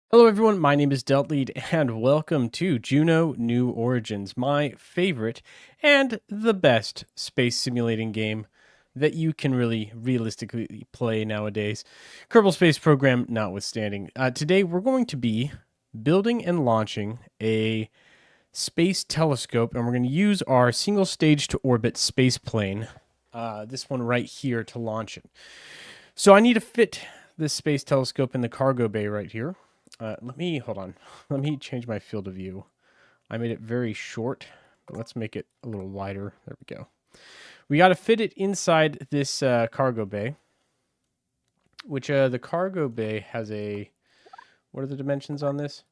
Hello everyone, my name is Deltlead and welcome to Juno New Origins, my favorite and the best space simulating game that you can really realistically play nowadays. Kerbal Space Program notwithstanding. Today we're going to be building and launching a space telescope, and we're going to use our single stage to orbit space plane, this one right here, to launch it. So I need to fit this space telescope in the cargo bay right here. Hold on. Let me change my field of view. I made it very short, but let's make it a little wider. There we go. We got to fit it inside this cargo bay, which the cargo bay has what are the dimensions on this?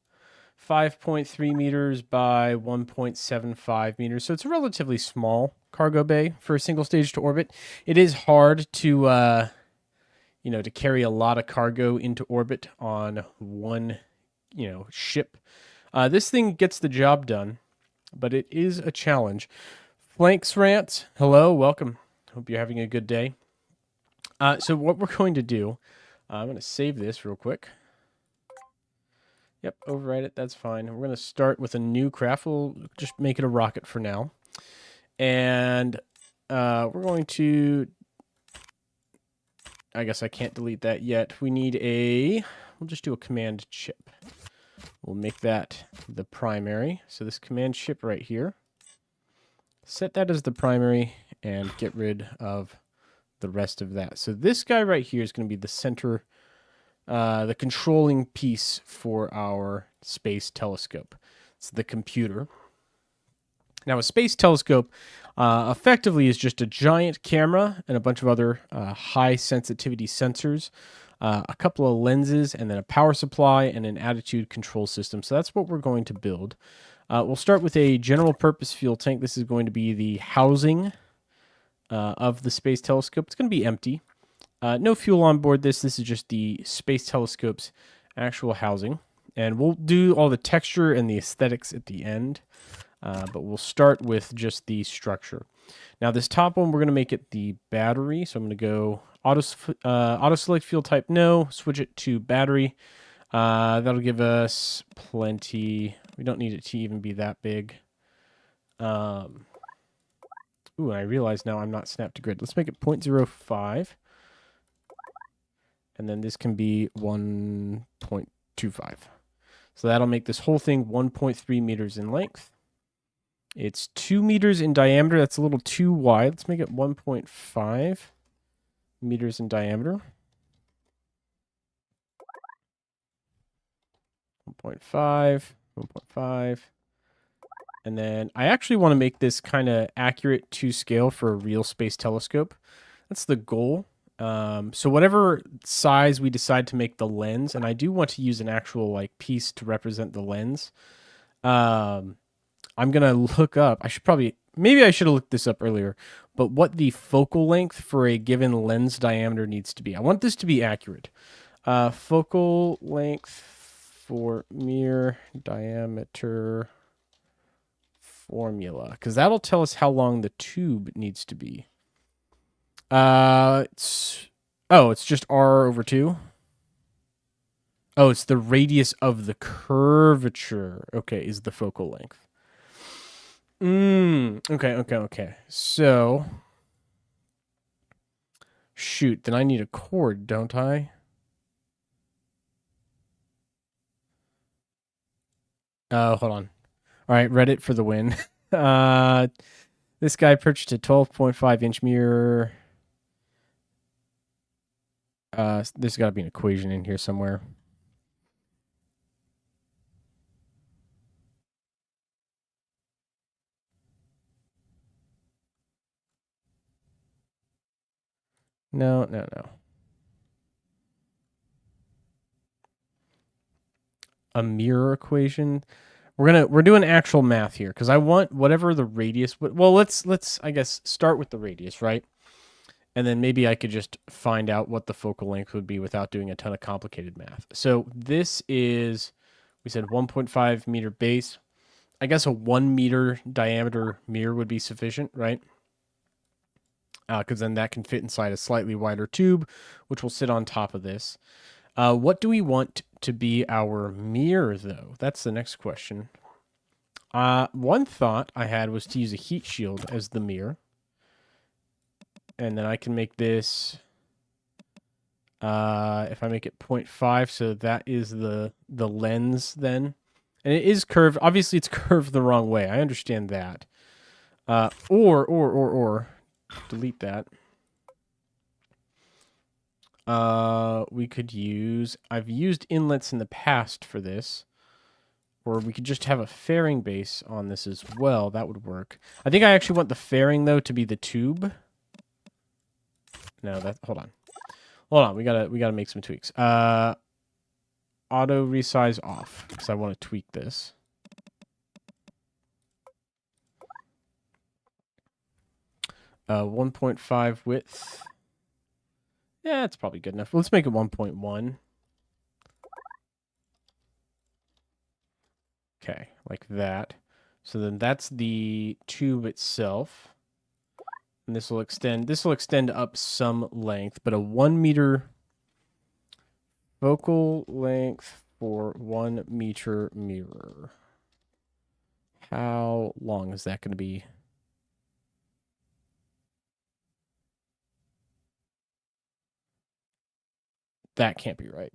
5.3 meters by 1.75 meters. So it's a relatively small cargo bay for a single stage to orbit. It is hard to to carry a lot of cargo into orbit on one, ship. This thing gets the job done, but it is a challenge. Flanks Rants, hello, welcome. Hope you're having a good day. So what we're going to do, I'm going to save this real quick. Yep, overwrite it, that's fine. We're going to start with a new craft. We'll just make it a rocket for now. And we're going to... I guess I can't delete that yet. We need we'll just do a command chip. We'll make that the primary. So this command chip right here, set that as the primary and get rid of the rest of that. So this guy right here is going to be the center, the controlling piece for our space telescope. It's the computer. Now, a space telescope effectively is just a giant camera and a bunch of other high sensitivity sensors, a couple of lenses, and then a power supply and an attitude control system. So that's what we're going to build. We'll start with a general purpose fuel tank. This is going to be the housing of the space telescope. It's going to be empty. No fuel on board this. This is just the space telescope's actual housing. And we'll do all the texture and the aesthetics at the end. But we'll start with just the structure. Now, this top one, we're going to make it the battery. So I'm going to go auto select fuel type no, switch it to battery. That'll give us plenty. We don't need it to even be that big. Ooh, I realize now I'm not snap to grid. Let's make it 0.05. And then this can be 1.25. So that'll make this whole thing 1.3 meters in length. It's 2 meters in diameter. That's a little too wide. Let's make it 1.5 meters in diameter. 1.5, 1.5. And then I actually want to make this kind of accurate to scale for a real space telescope. That's the goal. So whatever size we decide to make the lens, and I do want to use an actual piece to represent the lens. I'm going to look up, maybe I should have looked this up earlier, but what the focal length for a given lens diameter needs to be. I want this to be accurate. Focal length for mirror diameter formula, because that'll tell us how long the tube needs to be. It's just R/2. Oh, it's the radius of the curvature. Okay, is the focal length. Okay. So, shoot, then I need a cord, don't I? Oh, hold on. All right, Reddit for the win. This guy purchased a 12.5-inch mirror. There's got to be an equation in here somewhere. No. A mirror equation. We're doing actual math here because I want whatever the radius. Well, let's I guess start with the radius, right? And then maybe I could just find out what the focal length would be without doing a ton of complicated math. So this is, we said 1.5 meter base. I guess a 1 meter diameter mirror would be sufficient, right? Because then that can fit inside a slightly wider tube, which will sit on top of this. What do we want to be our mirror, though? That's the next question. One thought I had was to use a heat shield as the mirror. And then I can make this, if I make it 0.5, so that is the lens then. And it is curved. Obviously, it's curved the wrong way. I understand that. Or, delete that. We could use, I've used inlets in the past for this. Or we could just have a fairing base on this as well. That would work. I think I actually want the fairing, though, to be the tube. No, hold on. Hold on, we gotta make some tweaks. Auto resize off, because I want to tweak this. 1.5 width. Yeah, it's probably good enough. Let's make it 1.1. Okay, like that. So then that's the tube itself. And this will extend up some length, but a 1 meter focal length for 1 meter mirror. How long is that going to be? That can't be right.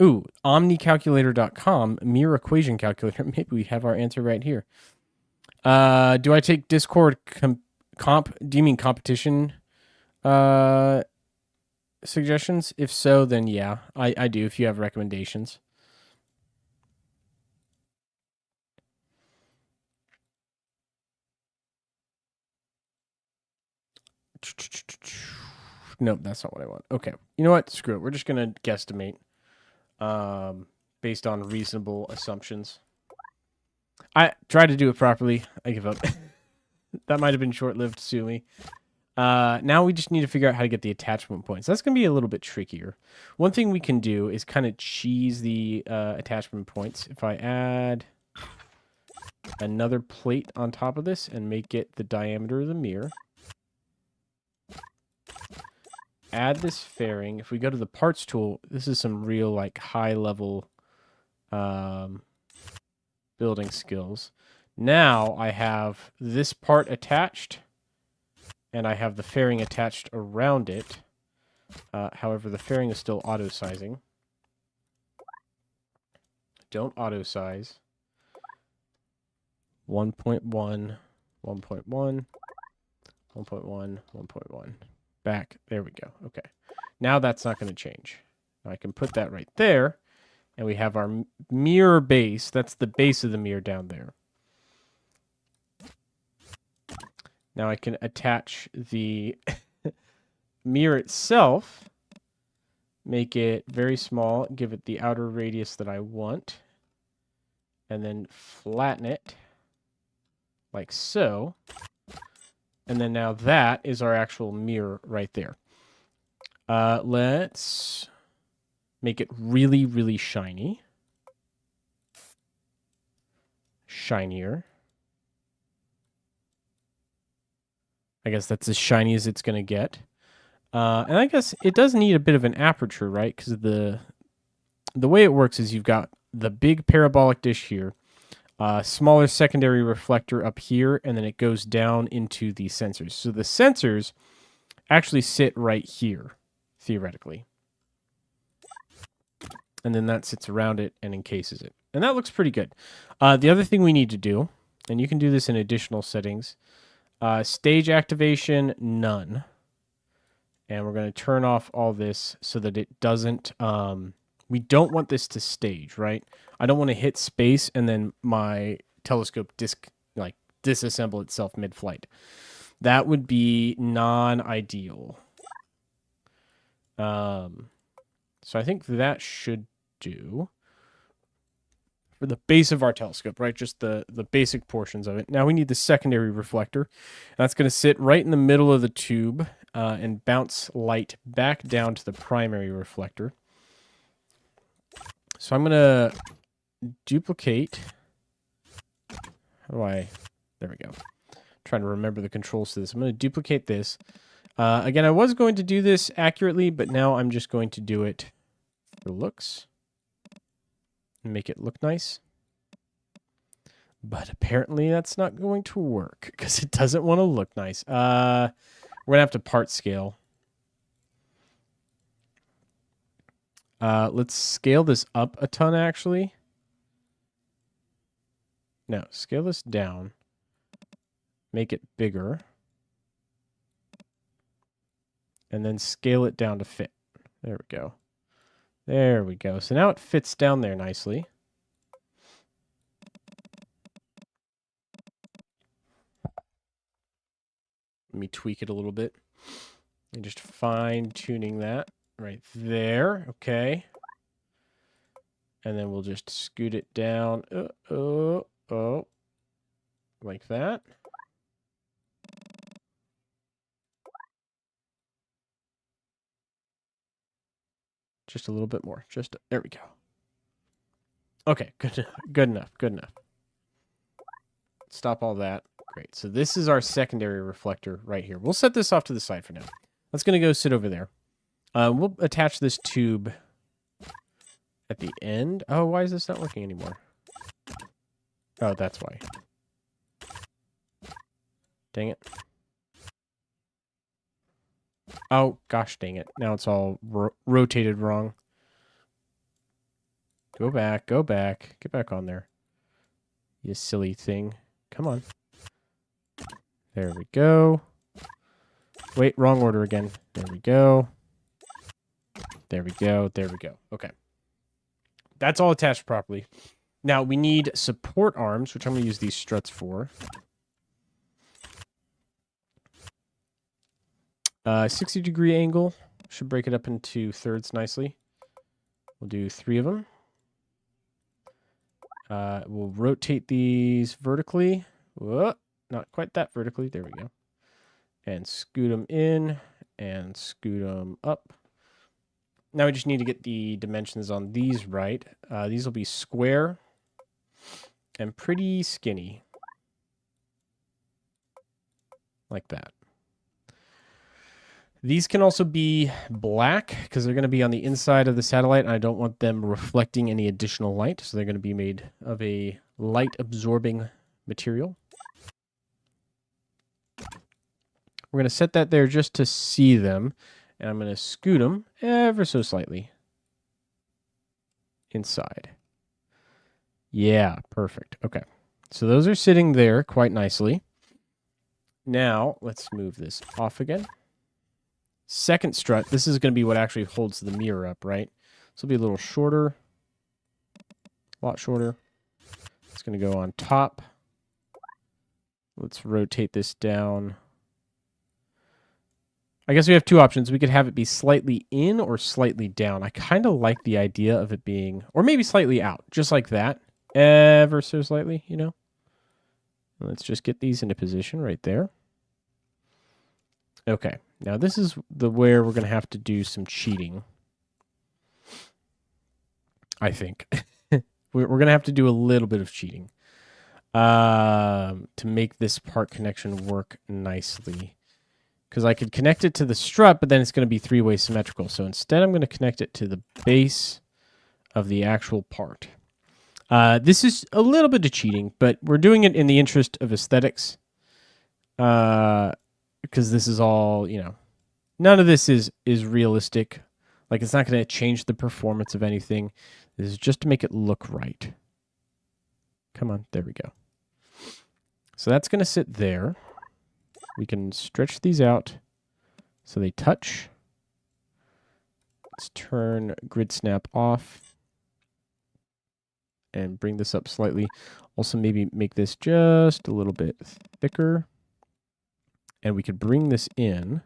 Ooh, omnicalculator.com, mirror equation calculator. Maybe we have our answer right here. Do I take Discord comp? Do you mean competition suggestions? If so, then yeah, I do if you have recommendations. Nope, that's not what I want. Okay, you know what? Screw it. We're just going to guesstimate based on reasonable assumptions. I tried to do it properly. I give up. That might have been short-lived, sue me. Now we just need to figure out how to get the attachment points. That's going to be a little bit trickier. One thing we can do is kind of cheese the attachment points. If I add another plate on top of this and make it the diameter of the mirror. Add this fairing. If we go to the parts tool, this is some real like high-level building skills. Now I have this part attached, and I have the fairing attached around it. However, the fairing is still auto-sizing. Don't auto-size. 1.1, 1.1, 1.1, 1.1. Back. There we go. Okay. Now that's not going to change. I can put that right there, and we have our mirror base. That's the base of the mirror down there. Now I can attach the mirror itself, make it very small, give it the outer radius that I want, and then flatten it like so. And then now that is our actual mirror right there. Let's make it really, really shiny. Shinier. I guess that's as shiny as it's going to get. And I guess it does need a bit of an aperture, right? Because the way it works is you've got the big parabolic dish here, smaller secondary reflector up here, and then it goes down into the sensors. So the sensors actually sit right here, theoretically. And then that sits around it and encases it. And that looks pretty good. The other thing we need to do, and you can do this in additional settings, stage activation, none. And we're going to turn off all this so that it doesn't... we don't want this to stage, right? I don't want to hit space and then my telescope disassemble itself mid-flight. That would be non-ideal. So I think that should do for the base of our telescope, right? Just the basic portions of it. Now we need the secondary reflector. That's going to sit right in the middle of the tube and bounce light back down to the primary reflector. So I'm going to duplicate. How do I... There we go. I'm trying to remember the controls to this. I'm going to duplicate this. Again, I was going to do this accurately, but now I'm just going to do it for looks. Make it look nice. But apparently that's not going to work because it doesn't want to look nice. We're going to have to part scale. Let's scale this up a ton, actually. No, scale this down. Make it bigger. And then scale it down to fit. There we go. There we go. So now it fits down there nicely. Let me tweak it a little bit. And just fine-tuning that right there. Okay. And then we'll just scoot it down. Like that. Just a little bit more. There we go. Okay, good enough. Stop all that. Great. So this is our secondary reflector right here. We'll set this off to the side for now. That's going to go sit over there. We'll attach this tube at the end. Oh, why is this not working anymore? Oh, that's why. Dang it. Oh, gosh dang it. Now it's all rotated wrong. Go back. Get back on there. You silly thing. Come on. There we go. Wait, wrong order again. There we go. There we go. Okay. That's all attached properly. Now, we need support arms, which I'm going to use these struts for. 60-degree angle. Should break it up into thirds nicely. We'll do 3 of them. We'll rotate these vertically. Whoa, not quite that vertically. There we go. And scoot them in and scoot them up. Now we just need to get the dimensions on these right. These will be square and pretty skinny. Like that. These can also be black because they're going to be on the inside of the satellite, and I don't want them reflecting any additional light, so they're going to be made of a light-absorbing material. We're going to set that there just to see them, and I'm going to scoot them ever so slightly inside. Yeah, perfect. Okay, so those are sitting there quite nicely. Now, let's move this off again. Second strut, this is going to be what actually holds the mirror up, right? This will be a little shorter. A lot shorter. It's going to go on top. Let's rotate this down. I guess we have two options. We could have it be slightly in or slightly down. I kind of like the idea of it being, or maybe slightly out, just like that. Ever so slightly, you know? Let's just get these into position right there. Okay, now this is where we're going to have to do some cheating. I think. We're going to have to do a little bit of cheating to make this part connection work nicely. Because I could connect it to the strut, but then it's going to be three-way symmetrical. So instead, I'm going to connect it to the base of the actual part. This is a little bit of cheating, but we're doing it in the interest of aesthetics. Because this is all, you know, none of this is realistic. Like, it's not going to change the performance of anything. This is just to make it look right. Come on, there we go. So that's going to sit there. We can stretch these out so they touch. Let's turn grid snap off and bring this up slightly. Also, maybe make this just a little bit thicker. And we could bring this in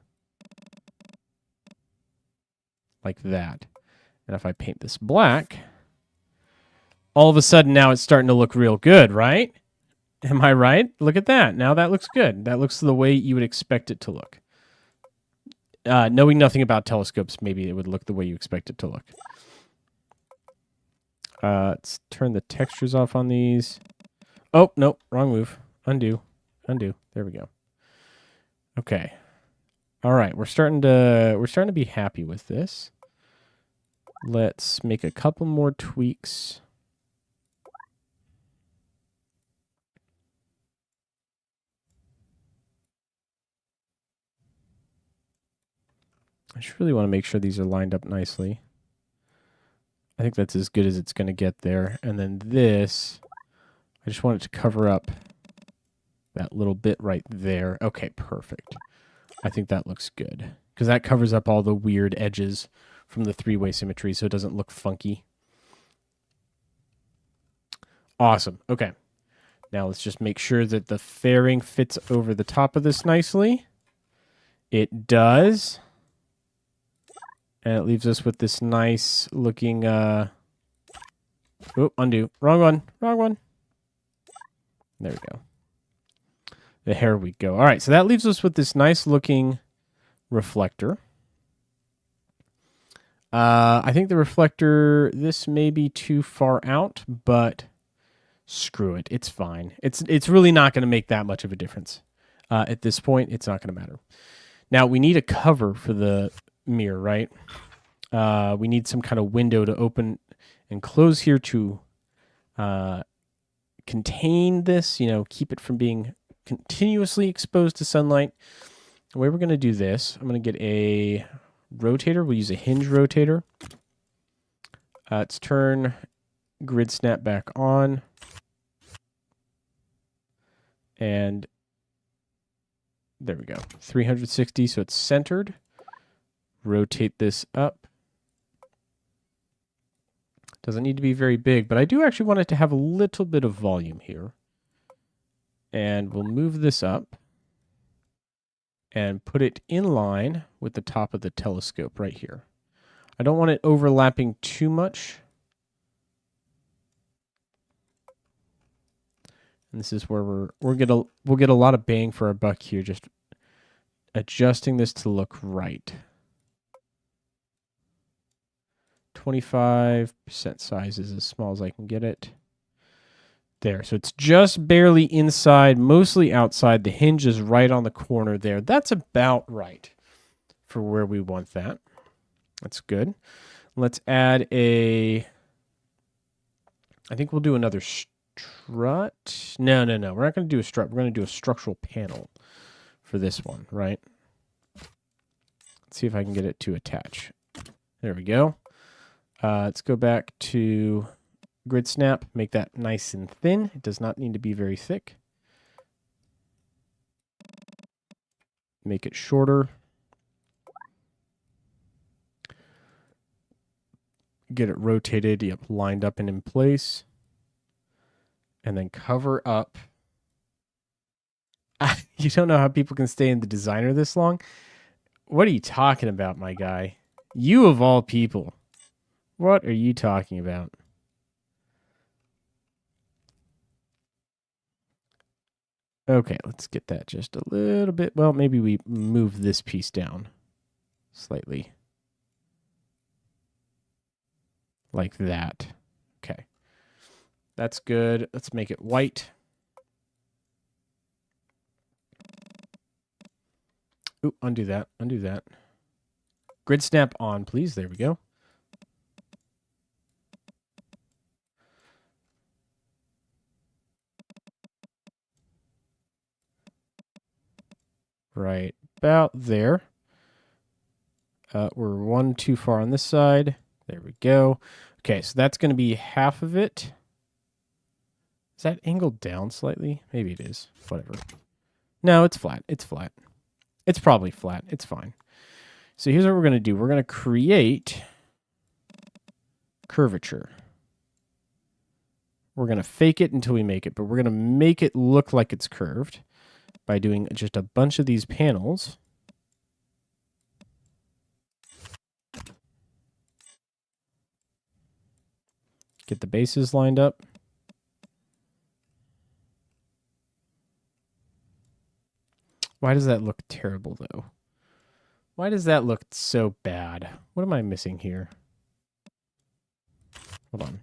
like that. And if I paint this black, all of a sudden now it's starting to look real good, right? Am I right? Look at that. Now that looks good. That looks the way you would expect it to look. Knowing nothing about telescopes, maybe it would look the way you expect it to look. Let's turn the textures off on these. Oh, no, wrong move. Undo. There we go. Okay. All right, we're starting to be happy with this. Let's make a couple more tweaks. I just really want to make sure these are lined up nicely. I think that's as good as it's going to get there. And then this, I just want it to cover up that little bit right there. Okay, perfect. I think that looks good because that covers up all the weird edges from the three-way symmetry so it doesn't look funky. Awesome. Okay. Now let's just make sure that the fairing fits over the top of this nicely. It does. And it leaves us with this nice looking, oh, undo. Wrong one. Wrong one. There we go. There we go. All right, so that leaves us with this nice looking reflector. I think the reflector, this may be too far out, but screw it. It's fine. It's really not going to make that much of a difference. At this point, it's not going to matter. Now, we need a cover for the mirror, right? We need some kind of window to open and close here to contain this, keep it from being continuously exposed to sunlight. The way we're going to do this, I'm going to get a rotator. We'll use a hinge rotator. Let's turn grid snap back on. And there we go. 360, so it's centered. Rotate this up. Doesn't need to be very big, but I do actually want it to have a little bit of volume here. And we'll move this up and put it in line with the top of the telescope right here. I don't want it overlapping too much. And this is where we'll get a lot of bang for our buck here, just adjusting this to look right. 25% size is as small as I can get it. There, so it's just barely inside, mostly outside. The hinge is right on the corner there. That's about right for where we want that. That's good. Let's add I think we'll do another strut. No. We're not going to do a strut. We're going to do a structural panel for this one, right? Let's see if I can get it to attach. There we go. Let's go back to grid snap. Make that nice and thin. It does not need to be very thick. Make it shorter. Get it rotated, lined up and in place. And then cover up. You don't know how people can stay in the designer this long? What are you talking about, my guy? You of all people. What are you talking about? Okay, let's get that just a little bit. Well, maybe we move this piece down slightly. Like that. Okay. That's good. Let's make it white. Ooh, undo that. Undo that. Grid snap on, please. There we go. Right about there. We're one too far on this side. There we go. Okay, so that's going to be half of it. Is that angled down slightly? Maybe it is. Whatever. No, it's flat. It's flat. It's probably flat. It's fine. So here's what we're going to do. We're going to create curvature. We're going to fake it until we make it, but we're going to make it look like it's curved by doing just a bunch of these panels. Get the bases lined up. Why does that look terrible, though? Why does that look so bad? What am I missing here? Hold on.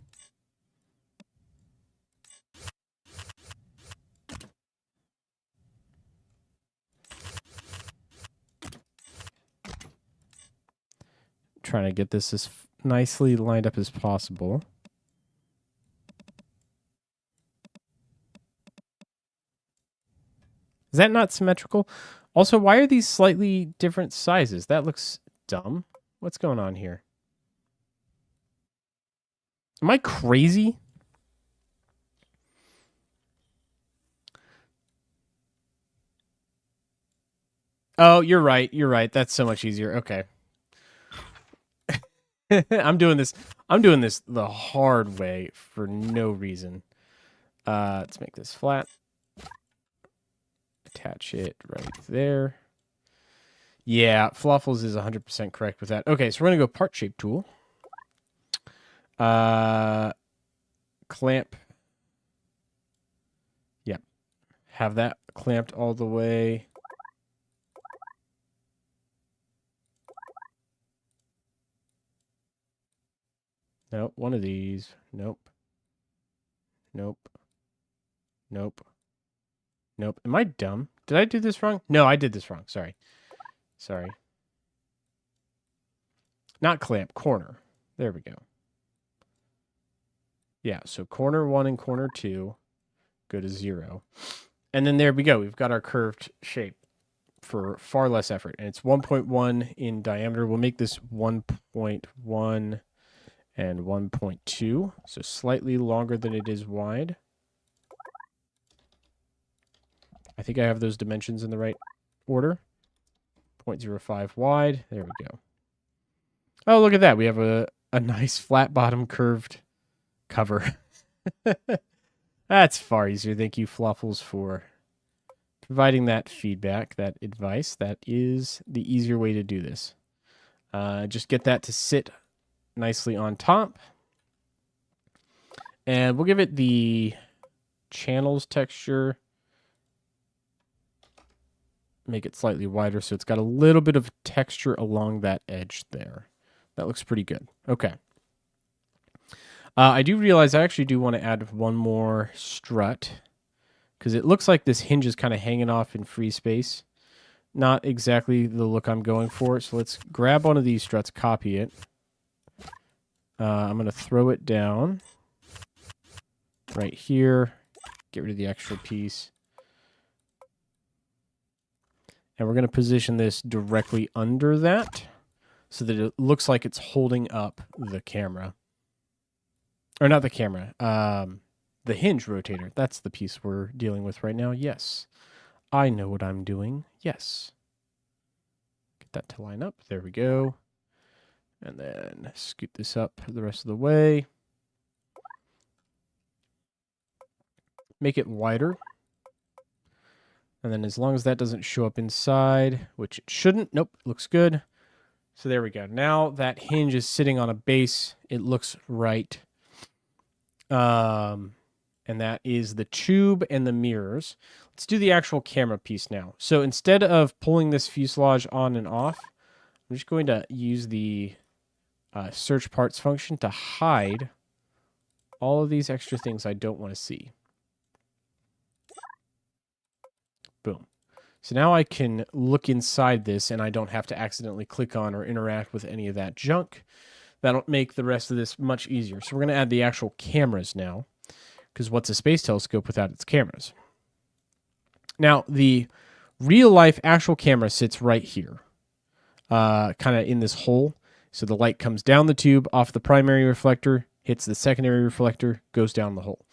trying to get this as nicely lined up as possible. Is that not symmetrical? Also, why are these slightly different sizes? That looks dumb. What's going on here? Am I crazy? Oh, you're right. You're right. That's so much easier. Okay. I'm doing this the hard way for no reason. Let's make this flat. Attach it right there. Yeah, Fluffles is 100% correct with that. Okay, so we're going to go part shape tool. Clamp. Yep. Have that clamped all the way. Nope, one of these. Nope. Nope. Nope. Nope. Am I dumb? Did I do this wrong? No, I did this wrong. Sorry. Sorry. Not clamp, corner. There we go. Yeah, so corner 1 and corner 2 go to 0. And then there we go. We've got our curved shape for far less effort. And it's 1.1 in diameter. We'll make this 1.1 and 1.2. So slightly longer than it is wide. I think I have those dimensions in the right order. 0.05 wide. There we go. Oh, look at that. We have a nice flat bottom curved cover. That's far easier. Thank you, Fluffles, for providing that feedback, that advice. That is the easier way to do this. Just get that to sit nicely on top. And we'll give it the channels texture. Make it slightly wider so it's got a little bit of texture along that edge there. That looks pretty good. Okay. I do realize I actually do want to add one more strut because it looks like this hinge is kind of hanging off in free space. Not exactly the look I'm going for. So let's grab one of these struts, copy it. I'm going to throw it down right here. Get rid of the extra piece. And we're going to position this directly under that so that it looks like it's holding up the camera. Or not the camera, the hinge rotator. That's the piece we're dealing with right now. Yes. I know what I'm doing. Yes. Get that to line up. There we go. And then scoot this up the rest of the way. Make it wider. And then as long as that doesn't show up inside, which it shouldn't. Nope, looks good. So there we go. Now that hinge is sitting on a base. It looks right. And that is the tube and the mirrors. Let's do the actual camera piece now. So instead of pulling this fuselage on and off, I'm just going to use the search parts function to hide all of these extra things I don't want to see. Boom. So now I can look inside this and I don't have to accidentally click on or interact with any of that junk. That'll make the rest of this much easier. So we're going to add the actual cameras now, because what's a space telescope without its cameras? Now, the real-life actual camera sits right here, kind of in this hole. So the light comes down the tube, off the primary reflector, hits the secondary reflector, goes down the hole.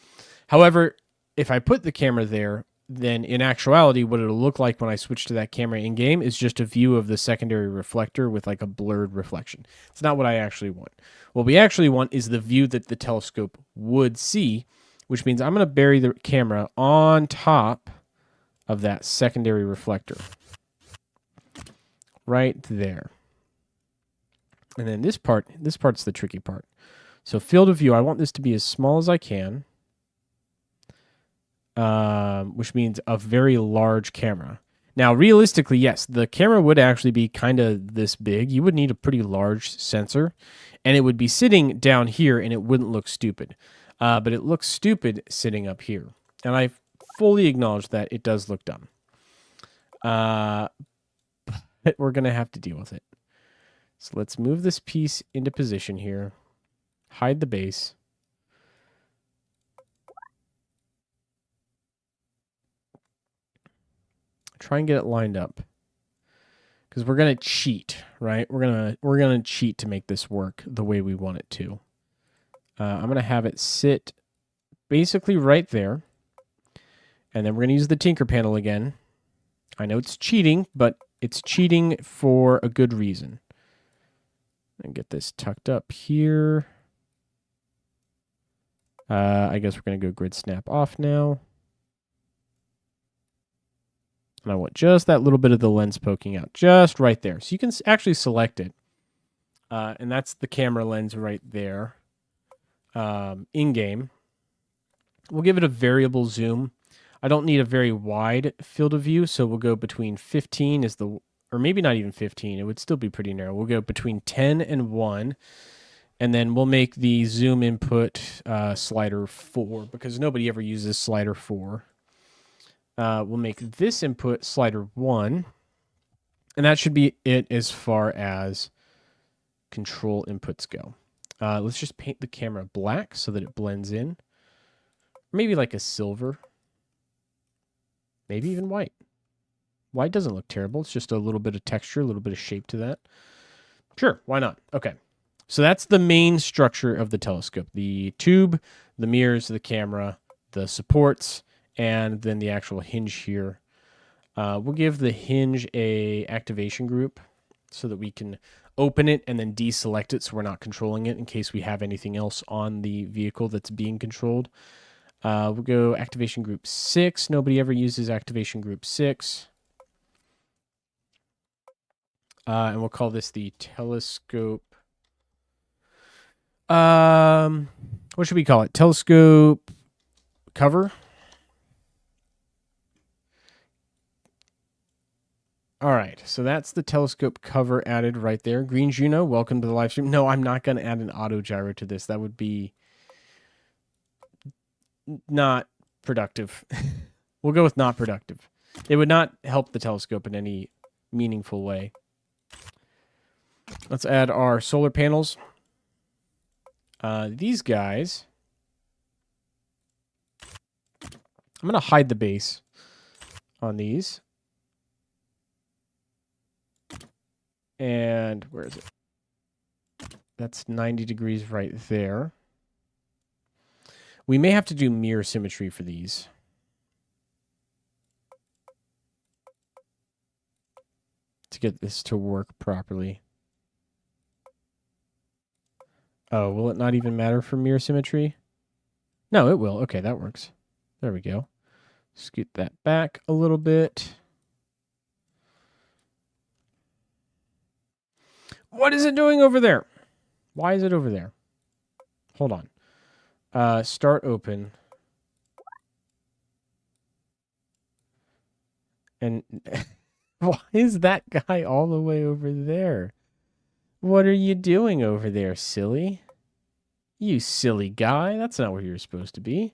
However, if I put the camera there, then in actuality, what it'll look like when I switch to that camera in-game is just a view of the secondary reflector with like a blurred reflection. It's not what I actually want. What we actually want is the view that the telescope would see, which means I'm going to bury the camera on top of that secondary reflector. Right there. And then this part's the tricky part. So field of view, I want this to be as small as I can. Which means a very large camera. Now, realistically, yes, the camera would actually be kind of this big. You would need a pretty large sensor, and it would be sitting down here, and it wouldn't look stupid. But it looks stupid sitting up here. And I fully acknowledge that it does look dumb. But we're going to have to deal with it. So let's move this piece into position here. Hide the base. Try and get it lined up. Because we're gonna cheat, right? We're gonna cheat to make this work the way we want it to. I'm gonna have it sit basically right there. And then we're gonna use the Tinker panel again. I know it's cheating, but it's cheating for a good reason. And get this tucked up here. I guess we're going to go grid snap off now. And I want just that little bit of the lens poking out, just right there. So you can actually select it. And that's the camera lens right there. In-game. We'll give it a variable zoom. I don't need a very wide field of view, so we'll go between 15 is the, or maybe not even 15. It would still be pretty narrow. We'll go between 10 and 1. And then we'll make the zoom input slider 4 because nobody ever uses slider 4. We'll make this input slider 1. And that should be it as far as control inputs go. Let's just paint the camera black so that it blends in. Maybe like a silver. Maybe even white. White doesn't look terrible. It's just a little bit of texture, a little bit of shape to that. Sure, why not? Okay. So that's the main structure of the telescope. The tube, the mirrors, the camera, the supports, and then the actual hinge here. We'll give the hinge a activation group so that we can open it and then deselect it so we're not controlling it in case we have anything else on the vehicle that's being controlled. We'll go activation group 6. Nobody ever uses activation group 6. And we'll call this the telescope. What should we call it? Telescope cover. All right, so that's the telescope cover added right there. Green Juno, welcome to the live stream. No, I'm not going to add an auto gyro to this. That would be not productive. We'll go with not productive. It would not help the telescope in any meaningful way. Let's add our solar panels. These guys, I'm going to hide the base on these. And where is it? That's 90 degrees right there. We may have to do mirror symmetry for these. To get this to work properly. Oh, will it not even matter for mirror symmetry? No, it will. Okay, that works. There we go. Scoot that back a little bit. What is it doing over there? Why is it over there? Hold on. Start open. And why is that guy all the way over there? What are you doing over there, silly? You silly guy. That's not where you're supposed to be.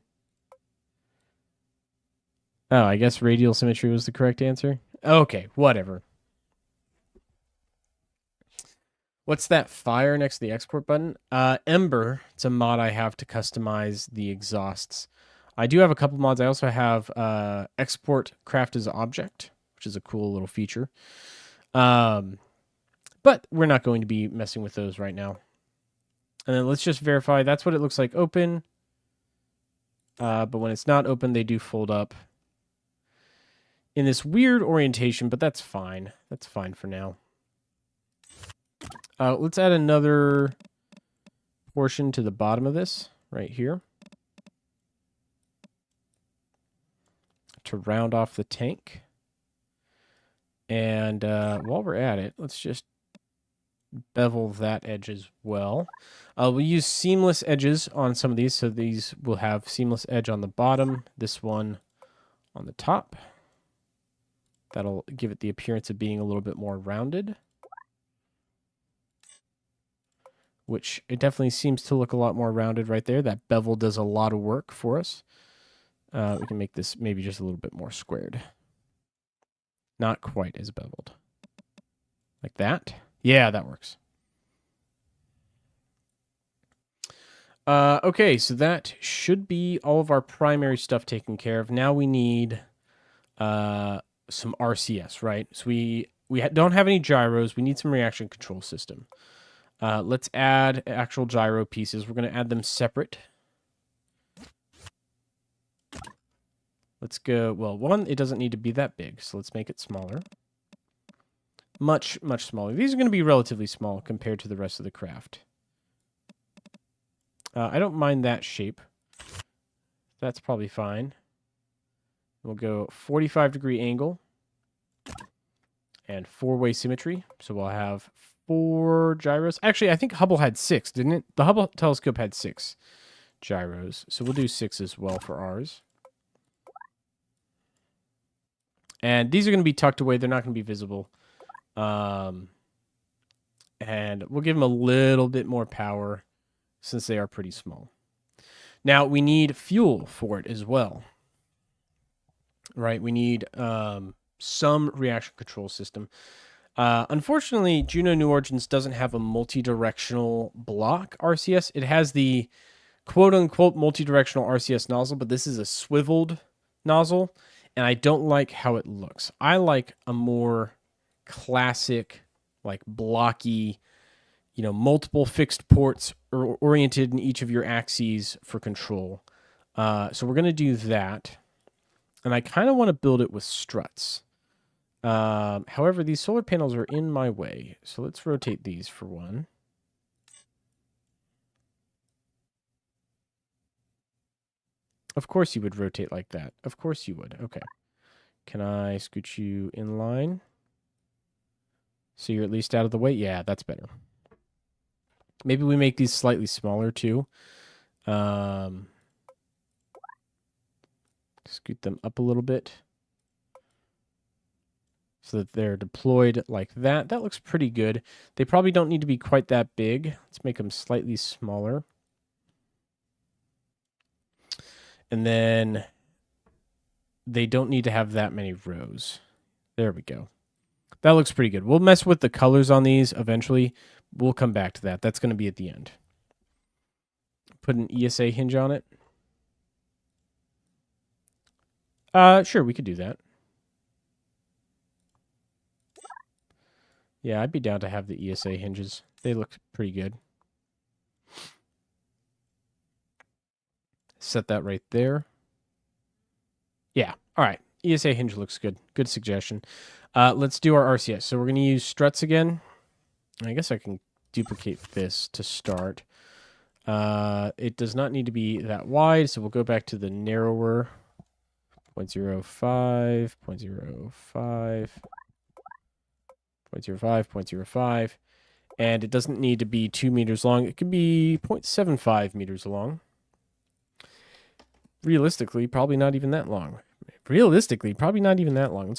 Oh, I guess radial symmetry was the correct answer. Okay, whatever. What's that fire next to the export button? Ember. It's a mod I have to customize the exhausts. I do have a couple mods. I also have export craft as object, which is a cool little feature. But we're not going to be messing with those right now. And then let's just verify. That's what it looks like open. But when it's not open, they do fold up in this weird orientation, but that's fine. That's fine for now. Let's add another portion to the bottom of this right here to round off the tank. And while we're at it, let's just bevel that edge as well. We'll use seamless edges on some of these. So these will have seamless edge on the bottom, this one on the top. That'll give it the appearance of being a little bit more rounded. Which it definitely seems to look a lot more rounded right there. That bevel does a lot of work for us. We can make this maybe just a little bit more squared. Not quite as beveled. Like that. Yeah, that works. Okay, so that should be all of our primary stuff taken care of. Now we need some RCS, right? So we don't have any gyros. We need some reaction control system. Let's add actual gyro pieces. We're going to add them separate. Let's go, well, one, it doesn't need to be that big, so let's make it smaller. Much, much smaller. These are going to be relatively small compared to the rest of the craft. I don't mind that shape. That's probably fine. We'll go 45-degree angle and 4-way symmetry. So we'll have 4 gyros. Actually, I think Hubble had 6, didn't it? The Hubble telescope had 6 gyros. So we'll do 6 as well for ours. And these are going to be tucked away. They're not going to be visible. And we'll give them a little bit more power since they are pretty small. Now, we need fuel for it as well. Right? We need some reaction control system. Unfortunately, Juno New Origins doesn't have a multi-directional block RCS. It has the quote-unquote multi-directional RCS nozzle, but this is a swiveled nozzle, and I don't like how it looks. I like a more classic, like blocky, multiple fixed ports oriented in each of your axes for control. So we're going to do that. And I kind of want to build it with struts. However, these solar panels are in my way. So let's rotate these for one. Of course you would rotate like that. Of course you would. Okay. Can I scooch you in line? So you're at least out of the way? Yeah, that's better. Maybe we make these slightly smaller too. Scoot them up a little bit so that they're deployed like that. That looks pretty good. They probably don't need to be quite that big. Let's make them slightly smaller. And then they don't need to have that many rows. There we go. That looks pretty good. We'll mess with the colors on these eventually. We'll come back to that. That's going to be at the end. Put an ESA hinge on it. Sure, we could do that. Yeah, I'd be down to have the ESA hinges. They look pretty good. Set that right there. Yeah, all right. ESA hinge looks good. Good suggestion. Let's do our RCS. So we're going to use struts again. I guess I can duplicate this to start. It does not need to be that wide, so we'll go back to the narrower. 0.05, 0.05, 0.05, 0.05. And it doesn't need to be 2 meters long. It could be 0.75 meters long. Realistically, probably not even that long. Let's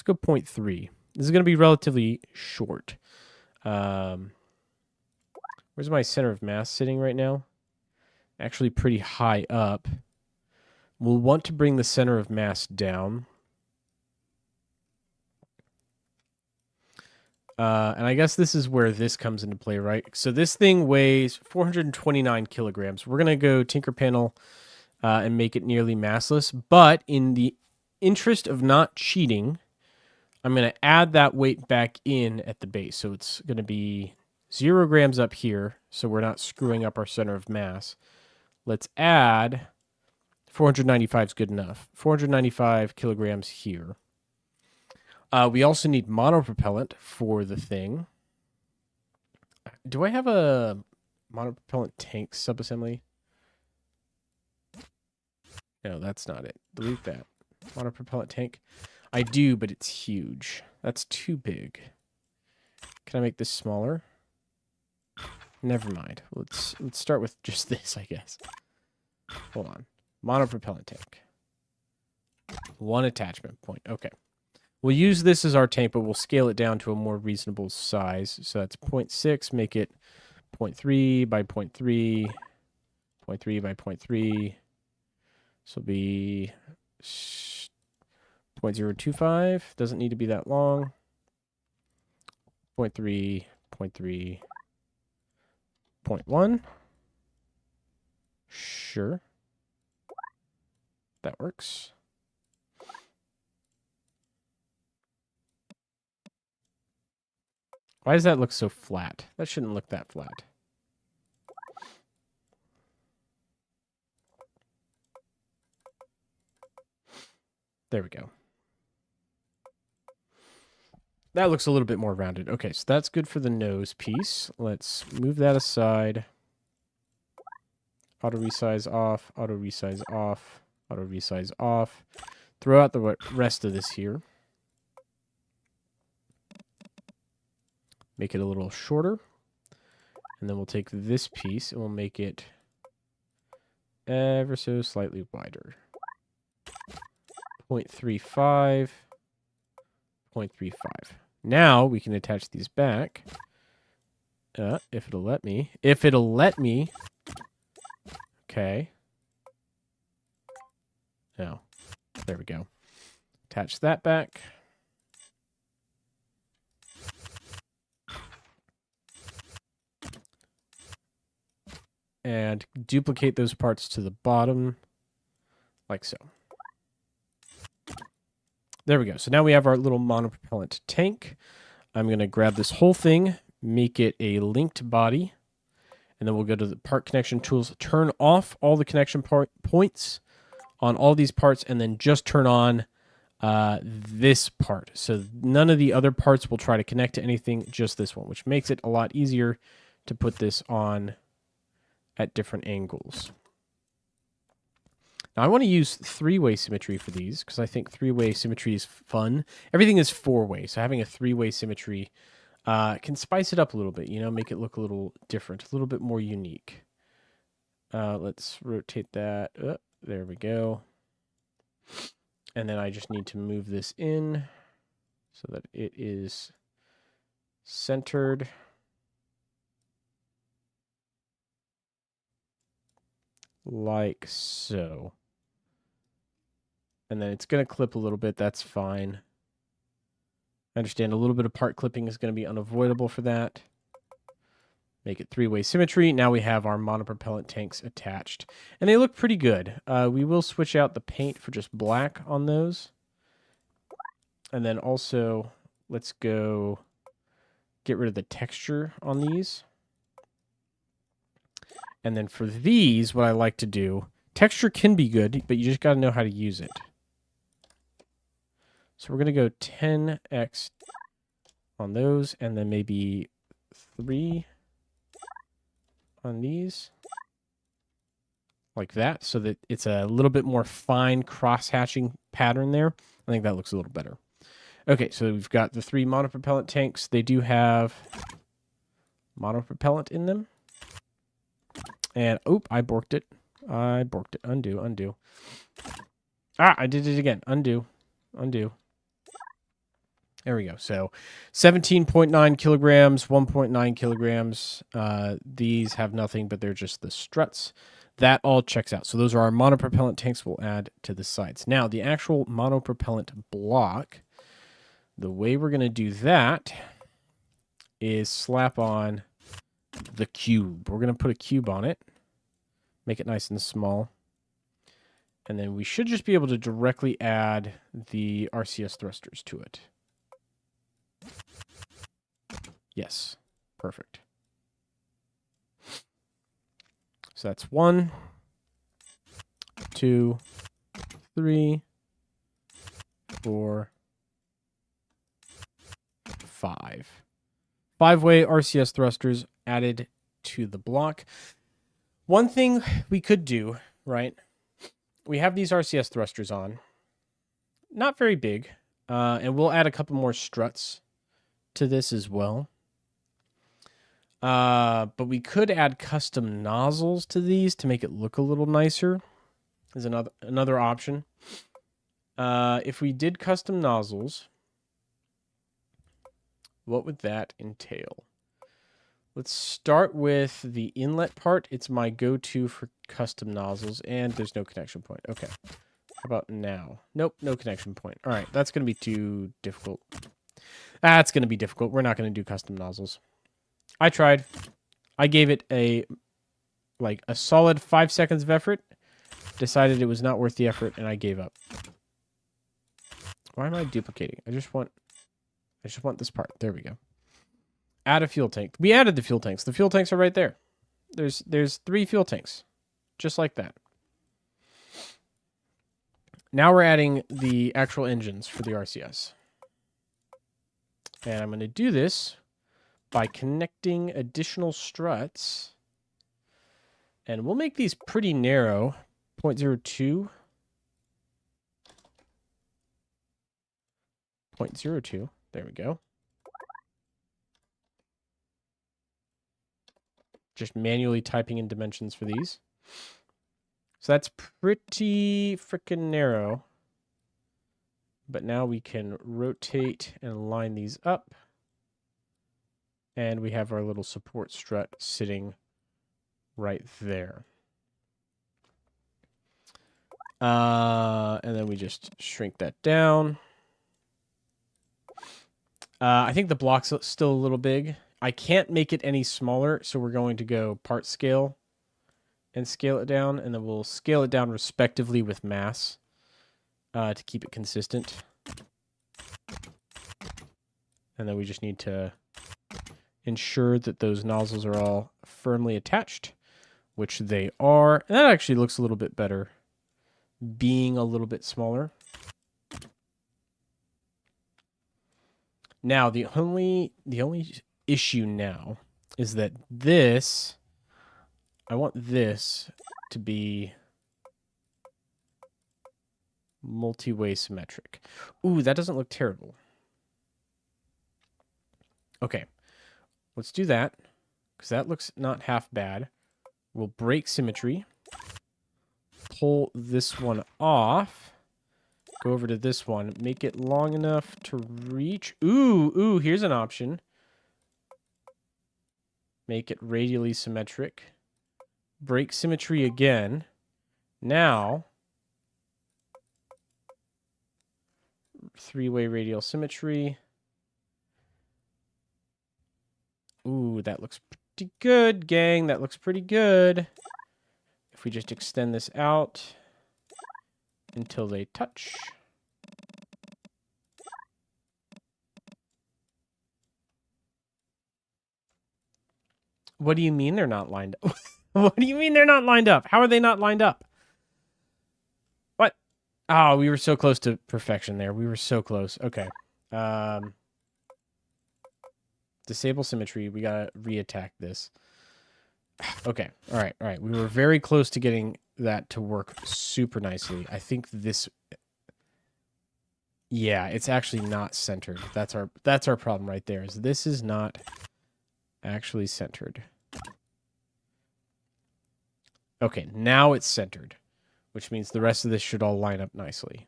go 0.3. This is going to be relatively short. Where's my center of mass sitting right now? Actually pretty high up. We'll want to bring the center of mass down. And I guess this is where this comes into play, right? So this thing weighs 429 kilograms. We're going to go tinker panel and make it nearly massless. But in the interest of not cheating, I'm going to add that weight back in at the base. So it's going to be 0 grams up here, so we're not screwing up our center of mass. Let's add 495 is good enough. 495 kilograms here. We also need monopropellant for the thing. Do I have a monopropellant tank subassembly? No, that's not it. Delete that. Monopropellant tank. I do, but it's huge. That's too big. Can I make this smaller? Never mind. Let's start with just this, I guess. Hold on. Monopropellant tank. 1 attachment point. Okay. We'll use this as our tank, but we'll scale it down to a more reasonable size. So that's 0.6. Make it 0.3 by 0.3. 0.3 by 0.3. This will be 0.025. Doesn't need to be that long. 0.3, 0.3, 0.1. Sure. That works. Why does that look so flat? That shouldn't look that flat. There we go. That looks a little bit more rounded. Okay, so that's good for the nose piece. Let's move that aside. Auto resize off, auto resize off, auto resize off. Throw out the rest of this here. Make it a little shorter. And then we'll take this piece and we'll make it ever so slightly wider. 0.35, 0.35. Now we can attach these back. If it'll let me. If it'll let me. Okay. Now, there we go. Attach that back. And duplicate those parts to the bottom, like so. There we go. So now we have our little monopropellant tank. I'm going to grab this whole thing, make it a linked body, and then we'll go to the part connection tools, turn off all the connection points on all these parts, and then just turn on this part. So none of the other parts will try to connect to anything, just this one, which makes it a lot easier to put this on at different angles. Now I want to use three-way symmetry for these because I think three-way symmetry is fun. Everything is four-way, so having a three-way symmetry can spice it up a little bit, you know, make it look a little different, a little bit more unique. Let's rotate that. There we go. And then I just need to move this in so that it is centered. Like so. And then it's going to clip a little bit. That's fine. I understand a little bit of part clipping is going to be unavoidable for that. Make it three-way symmetry. Now we have our monopropellant tanks attached. And they look pretty good. We will switch out the paint for just black on those. And then also, let's go get rid of the texture on these. And then for these, what I like to do, texture can be good, but you just got to know how to use it. So we're going to go 10x on those, and then maybe 3 on these. Like that, so that it's a little bit more fine cross-hatching pattern there. I think that looks a little better. Okay, so we've got the 3 monopropellant tanks. They do have monopropellant in them. And, oop, I borked it. I borked it. Undo, undo. Ah, I did it again. Undo, undo. There we go. So 17.9 kilograms, 1.9 kilograms. These have nothing, but they're just the struts. That all checks out. So those are our monopropellant tanks we'll add to the sides. Now, the actual monopropellant block, the way we're going to do that is slap on the cube. We're going to put a cube on it. Make it nice and small. And then we should just be able to directly add the RCS thrusters to it. Yes. Perfect. So that's 1, 2, 3, 4, 5. 5-way RCS thrusters added to the block. One thing we could do, right? We have these RCS thrusters on. Not very big. And we'll add a couple more struts to this as well. But we could add custom nozzles to these to make it look a little nicer. Is another option. If we did custom nozzles, what would that entail? Let's start with the inlet part. It's my go-to for custom nozzles, and there's no connection point. Okay. How about now? Nope, no connection point. All right, that's going to be too difficult. That's going to be difficult. We're not going to do custom nozzles. I tried. I gave it a like a solid 5 seconds of effort, decided it was not worth the effort, and I gave up. Why am I duplicating? I just want this part. There we go. Add a fuel tank. We added the fuel tanks. The fuel tanks are right there. There's 3 fuel tanks. Just like that. Now we're adding the actual engines for the RCS. And I'm going to do this by connecting additional struts. And we'll make these pretty narrow. 0.02. 0.02. There we go. Just manually typing in dimensions for these. So that's pretty freaking narrow. But now we can rotate and line these up. And we have our little support strut sitting right there. And then we just shrink that down. I think the block's still a little big. I can't make it any smaller, so we're going to go part scale and scale it down, and then we'll scale it down respectively with mass to keep it consistent. And then we just need to ensure that those nozzles are all firmly attached, which they are. And that actually looks a little bit better, being a little bit smaller. Now, the only issue now is that this, I want this to be multi-way symmetric. Ooh, that doesn't look terrible. Okay, let's do that, because that looks not half bad. We'll break symmetry, pull this one off, go over to this one, make it long enough to reach. Ooh, here's an option. Make it radially symmetric. Break symmetry again. Now, 3-way radial symmetry. Ooh, that looks pretty good, gang. That looks pretty good. If we just extend this out until they touch. What do you mean they're not lined up? What do you mean they're not lined up? How are they not lined up? What? Oh, we were so close to perfection there. We were so close. Okay. Disable symmetry. We gotta reattack this. Okay. All right. We were very close to getting that to work super nicely. I think this... Yeah, it's actually not centered. That's our problem right there. Is this is not actually centered. Okay, now it's centered, which means the rest of this should all line up nicely.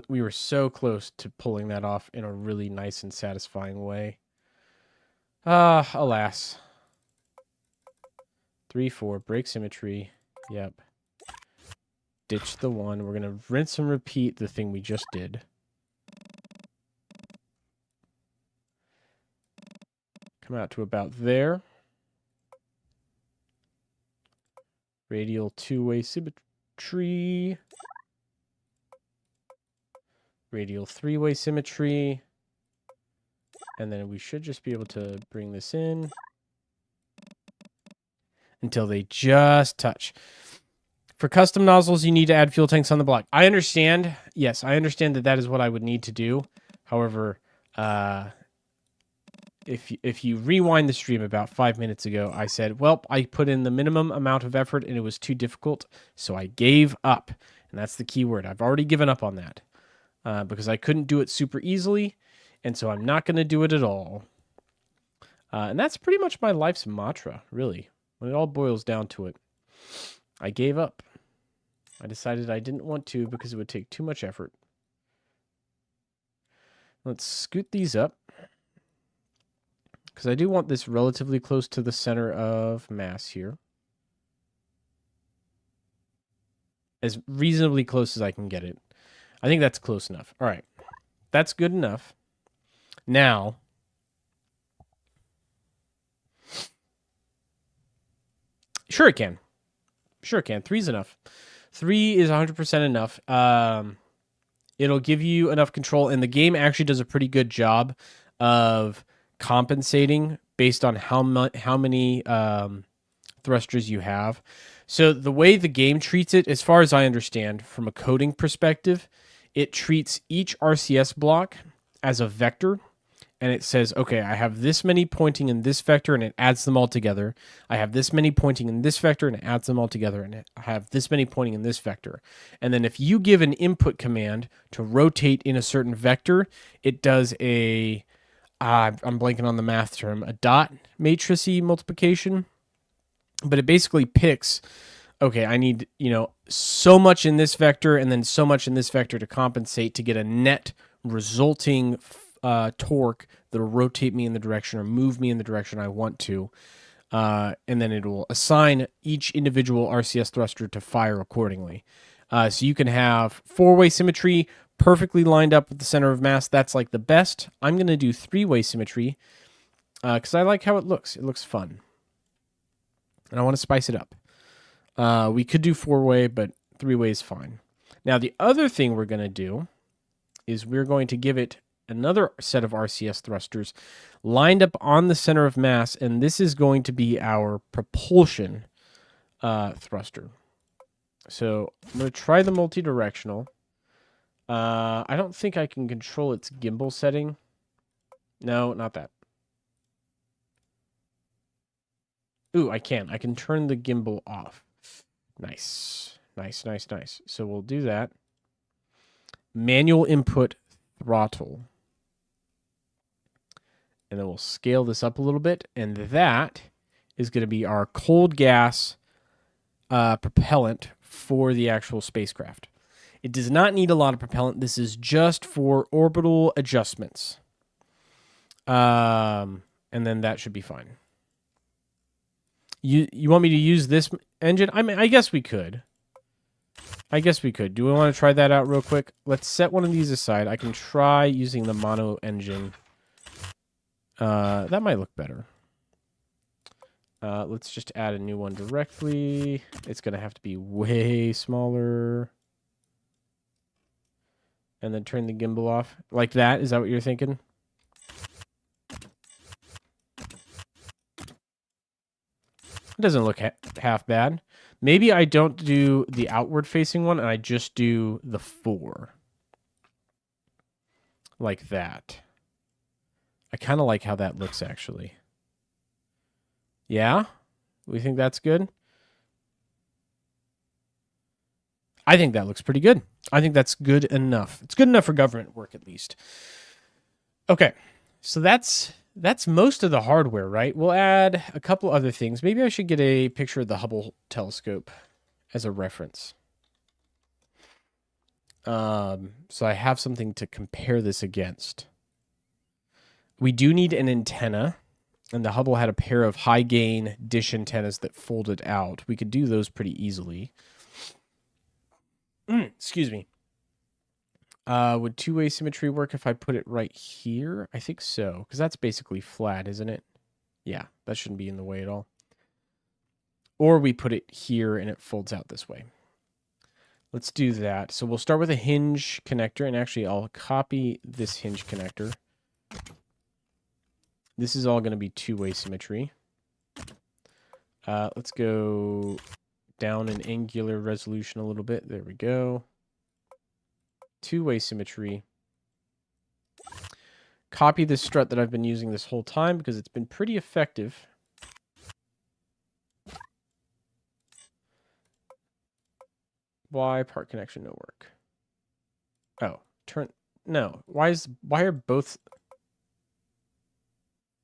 We were so close to pulling that off in a really nice and satisfying way. Alas. 3, 4, break symmetry. Yep. Ditch the one. We're gonna rinse and repeat the thing we just did. Come out to about there. Radial 2-way symmetry. Radial 3-way symmetry. And then we should just be able to bring this in until they just touch. For custom nozzles, you need to add fuel tanks on the block. I understand. Yes, I understand that is what I would need to do. However, if you rewind the stream about 5 minutes ago, I said, well, I put in the minimum amount of effort and it was too difficult, so I gave up. And that's the key word. I've already given up on that because I couldn't do it super easily, and so I'm not going to do it at all. And that's pretty much my life's mantra, really. When it all boils down to it, I gave up. I decided I didn't want to because it would take too much effort. Let's scoot these up, because I do want this relatively close to the center of mass here. As reasonably close as I can get it. I think that's close enough. All right. That's good enough. Now, Sure it can. Sure it can. 3 is enough. 3 is 100% enough. It'll give you enough control, and the game actually does a pretty good job of compensating based on how many thrusters you have. So the way the game treats it, as far as I understand, from a coding perspective, it treats each RCS block as a vector, and it says, okay, I have this many pointing in this vector, and it adds them all together. I have this many pointing in this vector, and it adds them all together, and I have this many pointing in this vector. And then if you give an input command to rotate in a certain vector, it does a, I'm blanking on the math term, a dot matrix-y multiplication. But it basically picks, okay, I need, so much in this vector and then so much in this vector to compensate to get a net resulting torque that'll rotate me in the direction or move me in the direction I want to. And then it will assign each individual RCS thruster to fire accordingly. So you can have 4-way symmetry perfectly lined up with the center of mass. That's like the best. I'm going to do 3-way symmetry because I like how it looks. It looks fun. And I want to spice it up. We could do 4-way, but 3-way is fine. Now, the other thing we're going to do is we're going to give it another set of RCS thrusters lined up on the center of mass, and this is going to be our propulsion thruster. So I'm going to try the multi-directional. I don't think I can control its gimbal setting. No, not that. Ooh, I can. I can turn the gimbal off. Nice. Nice, nice, nice. So we'll do that. Manual input throttle. And then we'll scale this up a little bit. And that is going to be our cold gas propellant for the actual spacecraft. It does not need a lot of propellant. This is just for orbital adjustments. And then that should be fine. You want me to use this engine? I mean, I guess we could. Do we want to try that out real quick? Let's set one of these aside. I can try using the mono engine. That might look better. Let's just add a new one directly. It's going to have to be way smaller. And then turn the gimbal off. Like that? Is that what you're thinking? It doesn't look half bad. Maybe I don't do the outward facing one and I just do the 4. Like that. I kind of like how that looks, actually. Yeah? We think that's good? I think that looks pretty good. I think that's good enough. It's good enough for government work, at least. Okay. So that's most of the hardware, right? We'll add a couple other things. Maybe I should get a picture of the Hubble telescope as a reference. So I have something to compare this against. We do need an antenna, and the Hubble had a pair of high-gain dish antennas that folded out. We could do those pretty easily. Excuse me. Would 2-way symmetry work if I put it right here? I think so, because that's basically flat, isn't it? Yeah, that shouldn't be in the way at all. Or we put it here and it folds out this way. Let's do that. So we'll start with a hinge connector, and actually I'll copy this hinge connector. This is all going to be 2-way symmetry. Let's go down in angular resolution a little bit. There we go. 2-way symmetry. Copy this strut that I've been using this whole time because it's been pretty effective. Why part connection no work? Oh, turn no. Why are both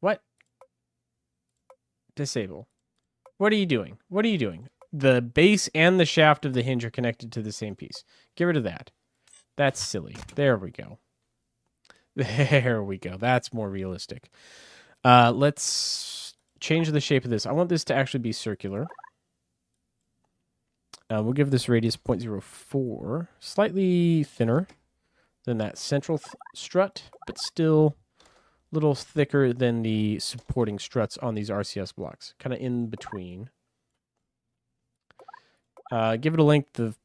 what? Disable. What are you doing? What are you doing? The base and the shaft of the hinge are connected to the same piece. Get rid of that. That's silly. There we go. There we go. That's more realistic. Let's change the shape of this. I want this to actually be circular. We'll give this radius 0.04. Slightly thinner than that central strut, but still a little thicker than the supporting struts on these RCS blocks. Kind of in between. Give it a length of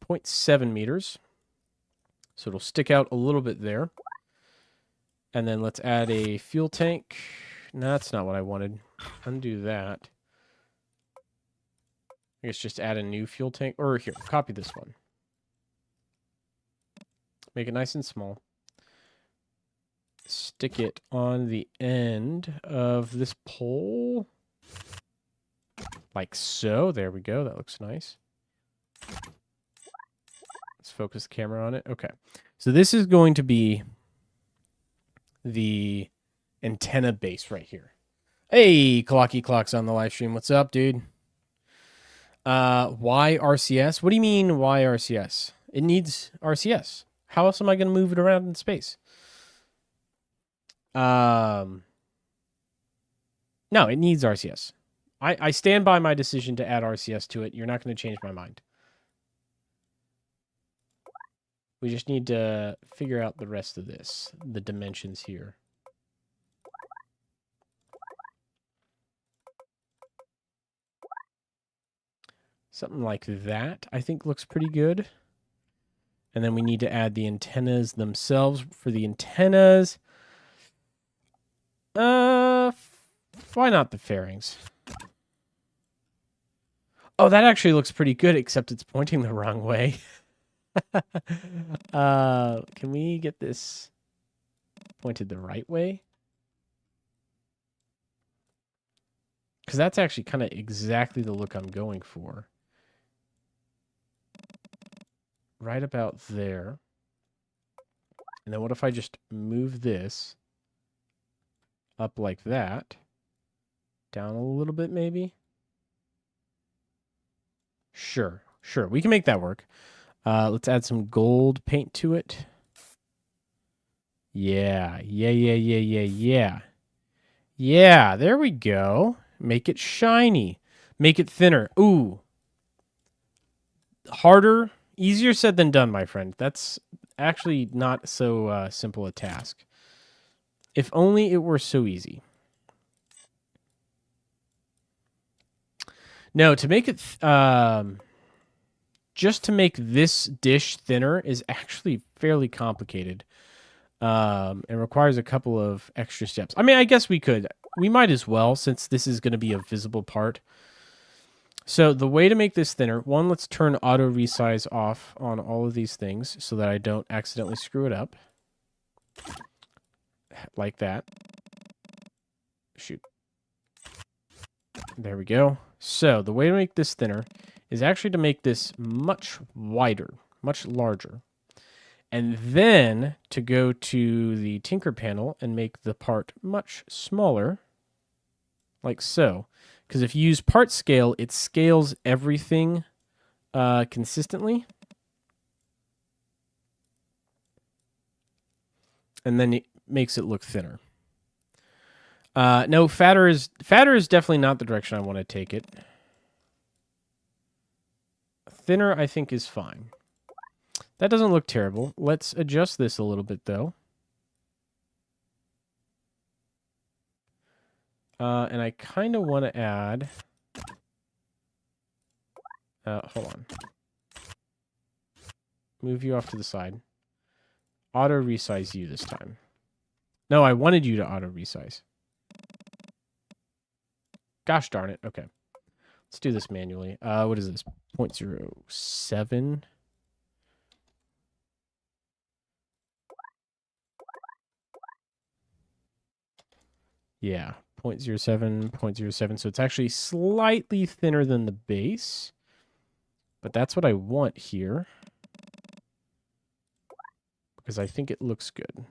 0.7 meters. So it'll stick out a little bit there. And then let's add a fuel tank. No, that's not what I wanted. Undo that. I guess just add a new fuel tank. Or here, copy this one. Make it nice and small. Stick it on the end of this pole. Like so. There we go. That looks nice. Let's focus the camera on it. Okay. So this is going to be the antenna base right here. Hey, Clocky Clock's on the live stream. What's up, dude? Why RCS? What do you mean, why RCS? It needs RCS. How else am I going to move it around in space? No, it needs RCS. I stand by my decision to add RCS to it. You're not going to change my mind. We just need to figure out the rest of this, the dimensions here. Something like that, I think, looks pretty good. And then we need to add the antennas themselves. For the antennas, why not the fairings? Oh, that actually looks pretty good, except it's pointing the wrong way. Can we get this pointed the right way? Because that's actually kind of exactly the look I'm going for. Right about there. And then what if I just move this up like that? Down a little bit, maybe? Sure. We can make that work. Let's add some gold paint to it. Yeah, there we go. Make it shiny. Make it thinner. Ooh. Harder, easier said than done, my friend. That's actually not so simple a task. If only it were so easy. No, to make it... just to make this dish thinner is actually fairly complicated. It requires a couple of extra steps. I mean, I guess we could. We might as well, since this is going to be a visible part. So the way to make this thinner, one, let's turn auto resize off on all of these things so that I don't accidentally screw it up. Like that. Shoot. There we go. So the way to make this thinner is actually to make this much wider, much larger. And then to go to the Tinker panel and make the part much smaller, like so. Because if you use part scale, it scales everything consistently. And then it makes it look thinner. No, fatter is definitely not the direction I want to take it. Thinner, I think, is fine. That doesn't look terrible. Let's adjust this a little bit, though. And I kind of want to add... hold on. Move you off to the side. Auto resize you this time. No, I wanted you to auto resize. Gosh darn it. Okay. Let's do this manually. What is this? 0.07. Yeah, 0.07, 0.07. So it's actually slightly thinner than the base. But that's what I want here. Because I think it looks good.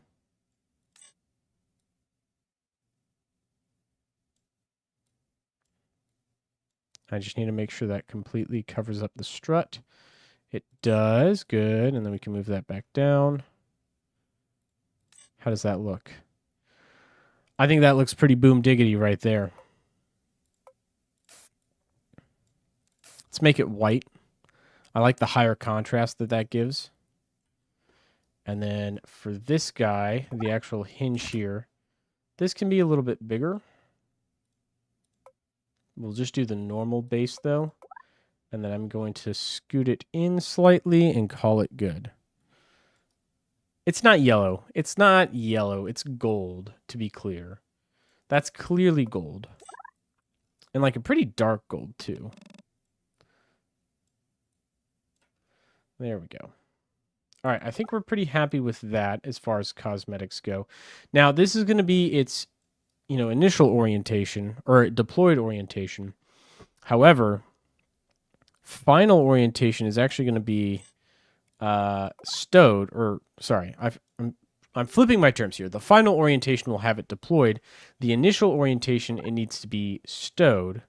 I just need to make sure that completely covers up the strut. It does. Good. And then we can move that back down. How does that look? I think that looks pretty boom diggity right there. Let's make it white. I like the higher contrast that gives. And then for this guy, the actual hinge here, this can be a little bit bigger. We'll just do the normal base, though. And then I'm going to scoot it in slightly and call it good. It's not yellow. It's not yellow. It's gold, to be clear. That's clearly gold. And like a pretty dark gold, too. There we go. All right, I think we're pretty happy with that as far as cosmetics go. Now, this is going to be its, initial orientation or deployed orientation. However, final orientation is actually going to be stowed, or sorry, I'm flipping my terms here. The final orientation will have it deployed. The initial orientation, it needs to be stowed.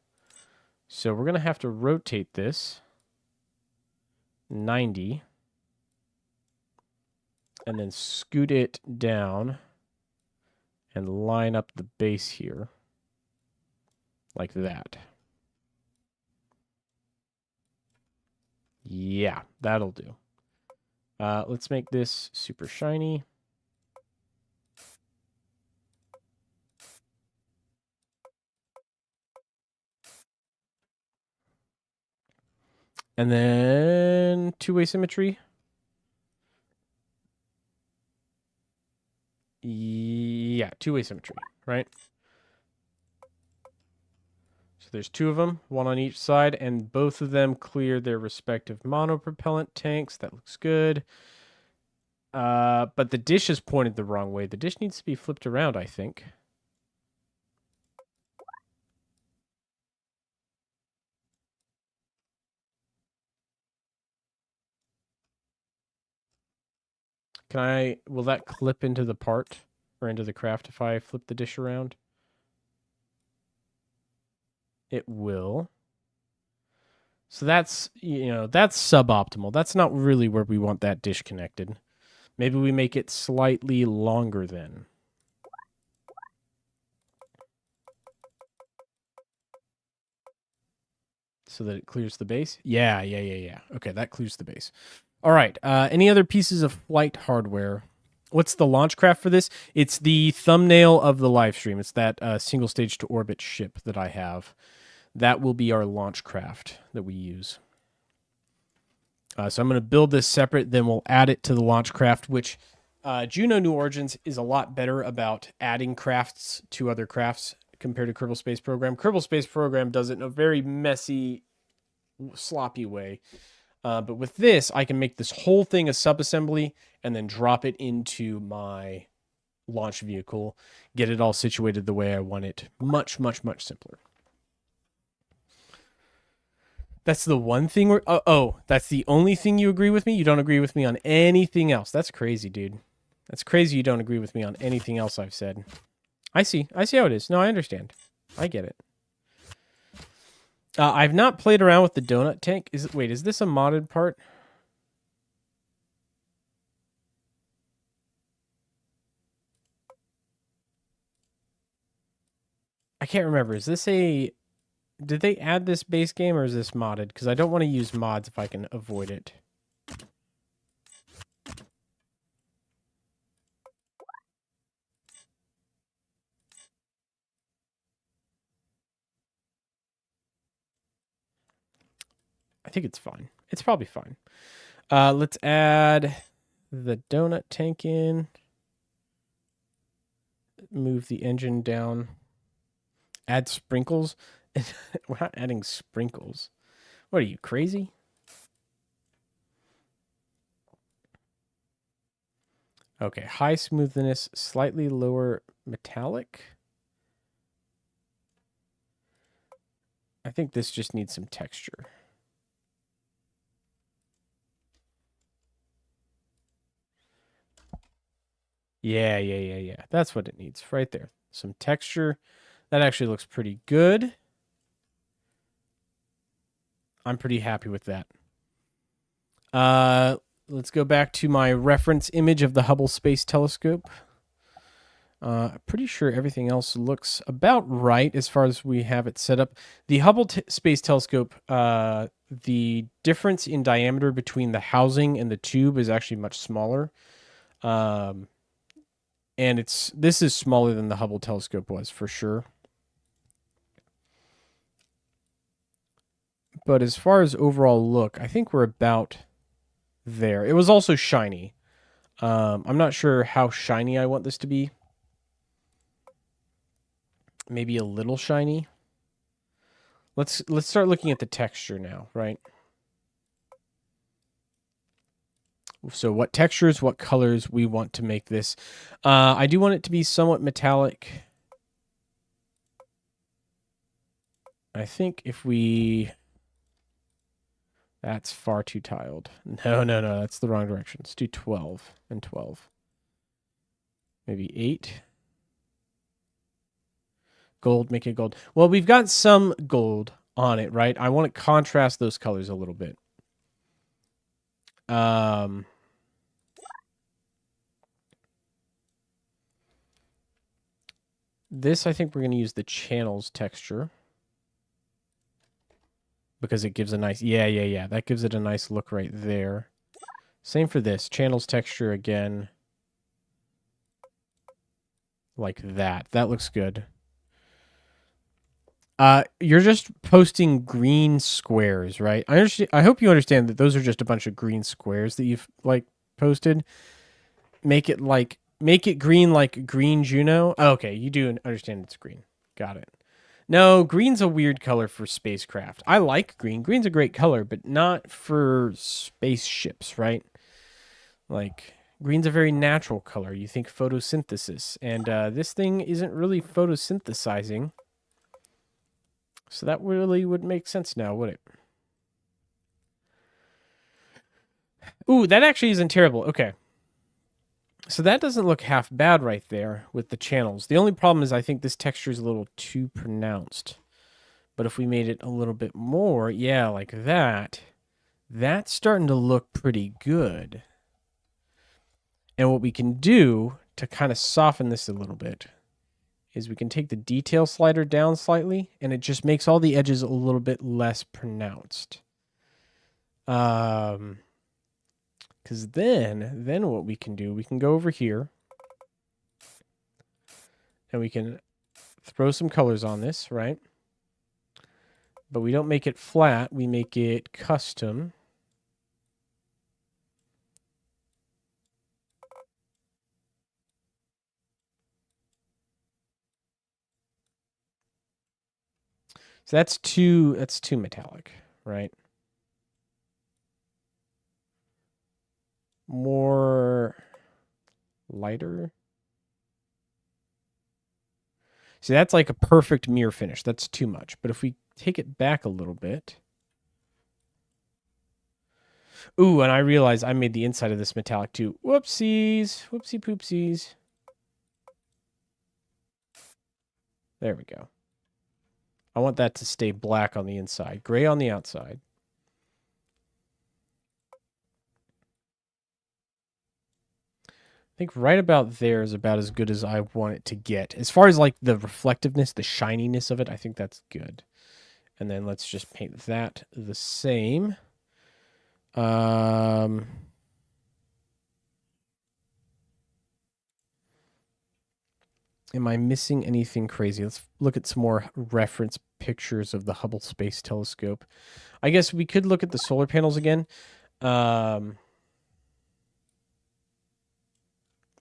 So we're going to have to rotate this 90 and then scoot it down and line up the base here like that. Yeah, that'll do. Let's make this super shiny. And then two-way symmetry. Yeah, two-way symmetry, right? So there's two of them, one on each side, and both of them clear their respective monopropellant tanks. That looks good. But the dish is pointed the wrong way. The dish needs to be flipped around, I think. Will that clip into the part or into the craft if I flip the dish around? It will. So that's suboptimal. That's not really where we want that dish connected. Maybe we make it slightly longer then. So that it clears the base? Yeah. Okay, that clears the base. All right. Any other pieces of flight hardware? What's the launch craft for this? It's the thumbnail of the live stream. It's that single stage to orbit ship that I have. That will be our launch craft that we use. So I'm going to build this separate, then we'll add it to the launch craft, which Juno New Origins is a lot better about adding crafts to other crafts compared to Kerbal Space Program. Kerbal Space Program does it in a very messy, sloppy way. But with this, I can make this whole thing a subassembly and then drop it into my launch vehicle, get it all situated the way I want it. Much, much, much simpler. That's the one thing we're... that's the only thing you agree with me? You don't agree with me on anything else. That's crazy, dude. That's crazy you don't agree with me on anything else I've said. I see how it is. No, I understand. I get it. I've not played around with the donut tank. Is this a modded part? I can't remember. Is this a... Did they add this base game or is this modded? Because I don't want to use mods if I can avoid it. I think it's fine. It's probably fine. Let's add the donut tank in. Move the engine down. Add sprinkles. We're not adding sprinkles. What are you, crazy? Okay, high smoothness, slightly lower metallic. I think this just needs some texture. Yeah. That's what it needs right there. Some texture. That actually looks pretty good. I'm pretty happy with that. Let's go back to my reference image of the Hubble Space Telescope. I'm pretty sure everything else looks about right as far as we have it set up. The Hubble Space Telescope, the difference in diameter between the housing and the tube is actually much smaller. And this is smaller than the Hubble telescope was for sure. But as far as overall look, I think we're about there. It was also shiny. I'm not sure how shiny I want this to be. Maybe a little shiny. Let's start looking at the texture now, right? So what textures, what colors we want to make this. I do want it to be somewhat metallic. I think if we... That's far too tiled. No, that's the wrong direction. Let's do 12 and 12. Maybe 8. Gold, make it gold. Well, we've got some gold on it, right? I want to contrast those colors a little bit. This, I think we're going to use the channels texture. Because it gives a nice... Yeah. That gives it a nice look right there. Same for this. Channels texture again. Like that. That looks good. You're just posting green squares, right? I hope you understand that those are just a bunch of green squares that you've like posted. Make it green like green Juno. Oh, okay, you do understand it's green. Got it. No, green's a weird color for spacecraft. I like green. Green's a great color, but not for spaceships, right? Like, green's a very natural color. You think photosynthesis, and this thing isn't really photosynthesizing. So that really would make sense now, would it? Ooh, that actually isn't terrible. Okay. So that doesn't look half bad right there with the channels. The only problem is I think this texture is a little too pronounced. But if we made it a little bit more, yeah, like that, that's starting to look pretty good. And what we can do to kind of soften this a little bit is we can take the detail slider down slightly, and it just makes all the edges a little bit less pronounced. Because then what we can do, we can go over here, and we can throw some colors on this, right? But we don't make it flat, we make it custom. So that's too metallic, right? More lighter. See, that's like a perfect mirror finish. That's too much. But if we take it back a little bit. Ooh, and I realize I made the inside of this metallic too. Whoopsies. Whoopsie poopsies. There we go. I want that to stay black on the inside, gray on the outside. I think right about there is about as good as I want it to get. As far as like the reflectiveness, the shininess of it, I think that's good. And then let's just paint that the same. Am I missing anything crazy? Let's look at some more reference pictures of the Hubble Space Telescope. I guess we could look at the solar panels again.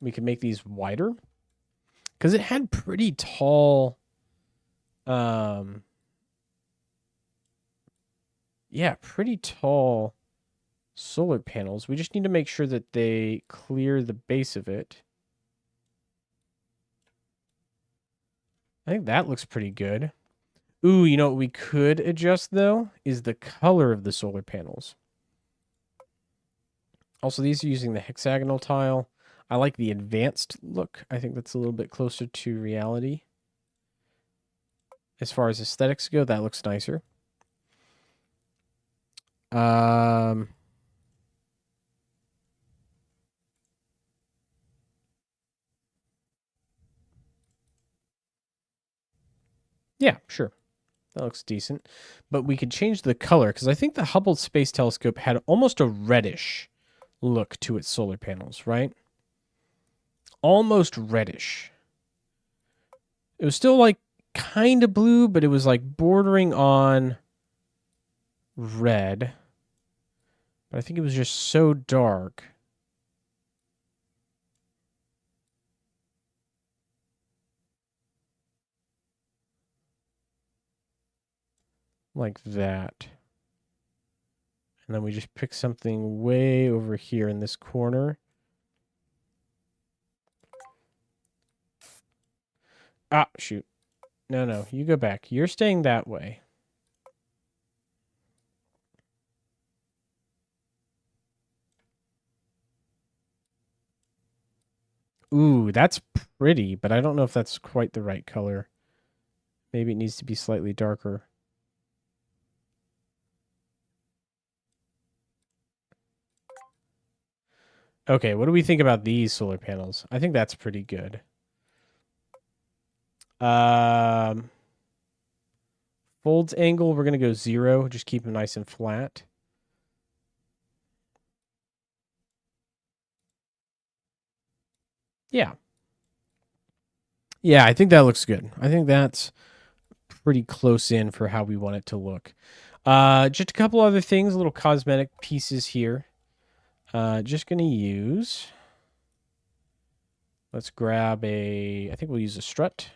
We can make these wider because it had pretty tall, pretty tall solar panels. We just need to make sure that they clear the base of it. I think that looks pretty good. Ooh, you know what we could adjust, though, is the color of the solar panels. Also, these are using the hexagonal tile. I like the advanced look. I think that's a little bit closer to reality. As far as aesthetics go, that looks nicer. Yeah, sure. That looks decent. But we could change the color, because I think the Hubble Space Telescope had almost a reddish look to its solar panels, right? Almost reddish. It was still like kind of blue, but it was like bordering on red. But I think it was just so dark. Like that. And then we just pick something way over here in this corner. Ah, shoot. No, you go back. You're staying that way. Ooh, that's pretty, but I don't know if that's quite the right color. Maybe it needs to be slightly darker. Okay, what do we think about these solar panels? I think that's pretty good. Folds angle, we're going to go 0. Just keep them nice and flat. Yeah. Yeah, I think that looks good. I think that's pretty close in for how we want it to look. Just a couple other things, little cosmetic pieces here. Just going to use... Let's grab I think we'll use a strut.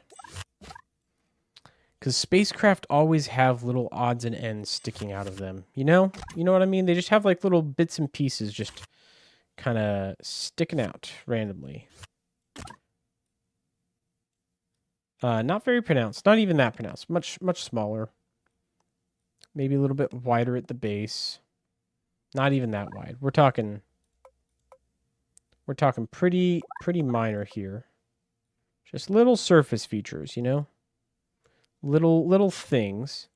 Because spacecraft always have little odds and ends sticking out of them. You know? You know what I mean? They just have like little bits and pieces just kind of sticking out randomly. Not very pronounced. Not even that pronounced. Much smaller. Maybe a little bit wider at the base. Not even that wide. We're talking pretty minor here. Just little surface features, you know? Little things.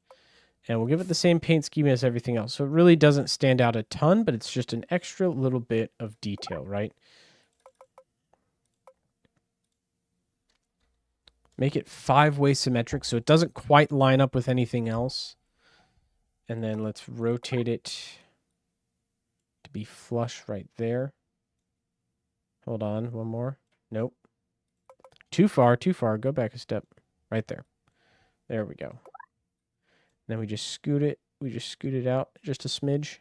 And we'll give it the same paint scheme as everything else. So it really doesn't stand out a ton, but it's just an extra little bit of detail, right? Make it 5-way symmetric so it doesn't quite line up with anything else. And then let's rotate it to be flush right there. Hold on, one more. Nope. Too far. Go back a step. Right there. There we go. Then we just scoot it. We just scoot it out just a smidge.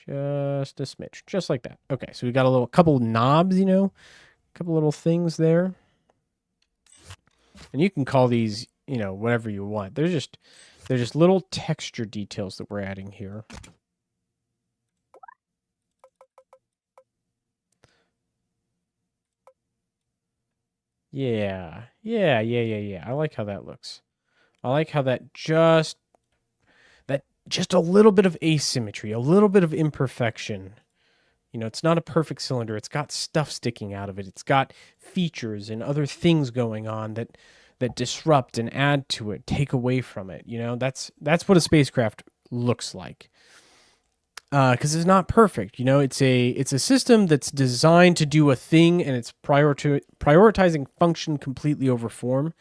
Just a smidge. Just like that. Okay, so we got a couple knobs, you know? A couple little things there. And you can call these, you know, whatever you want. They're just little texture details that we're adding here. Yeah. I like how that looks. I like how that just a little bit of asymmetry, a little bit of imperfection. You know, it's not a perfect cylinder. It's got stuff sticking out of it. It's got features and other things going on that disrupt and add to it, take away from it. You know, that's what a spacecraft looks like. Because it's not perfect. You know, it's a system that's designed to do a thing, and it's prioritizing function completely over form.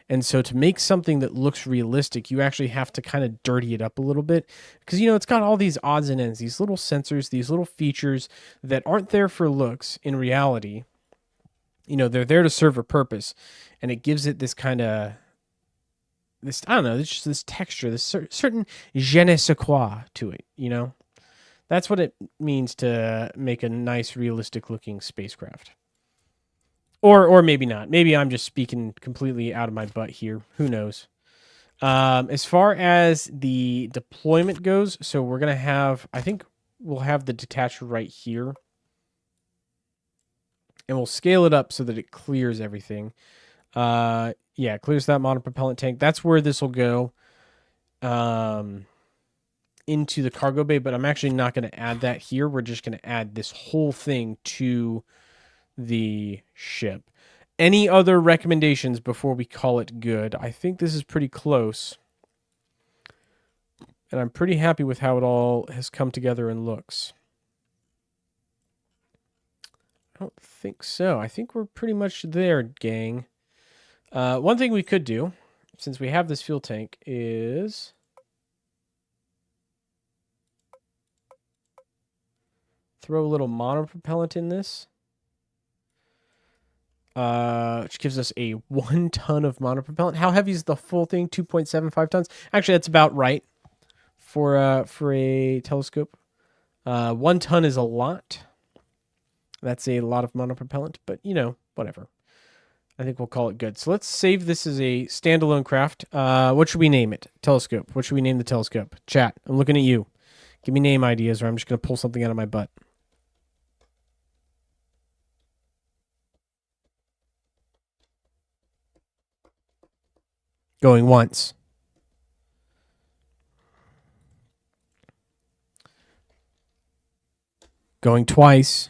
And so to make something that looks realistic, you actually have to kind of dirty it up a little bit because, you know, it's got all these odds and ends, these little sensors, these little features that aren't there for looks in reality. You know, they're there to serve a purpose, and it gives it this kind of, I don't know, it's just this texture, this certain je ne sais quoi to it, you know? That's what it means to make a nice, realistic looking spacecraft. Or maybe not. Maybe I'm just speaking completely out of my butt here. Who knows? As far as the deployment goes, so we're going to have, I think we'll have the detector right here. And we'll scale it up so that it clears everything. Yeah, it clears that monopropellant tank. That's where this will go into the cargo bay, but I'm actually not going to add that here. We're just going to add this whole thing to the ship. Any other recommendations before we call it good? I think this is pretty close. And I'm pretty happy with how it all has come together and looks. I don't think so. I think we're pretty much there, gang. One thing we could do, since we have this fuel tank, is throw a little monopropellant in this. which gives us a 1 ton of monopropellant. How heavy is the full thing? 2.75 tons. Actually, that's about right for a telescope. 1 ton is a lot. That's a lot of monopropellant, but you know, whatever. I think we'll call it good. So let's save this as a standalone craft. What should we name it? Telescope. What should we name the telescope? Chat, I'm looking at you. Give me name ideas or I'm just going to pull something out of my butt. Going once. Going twice.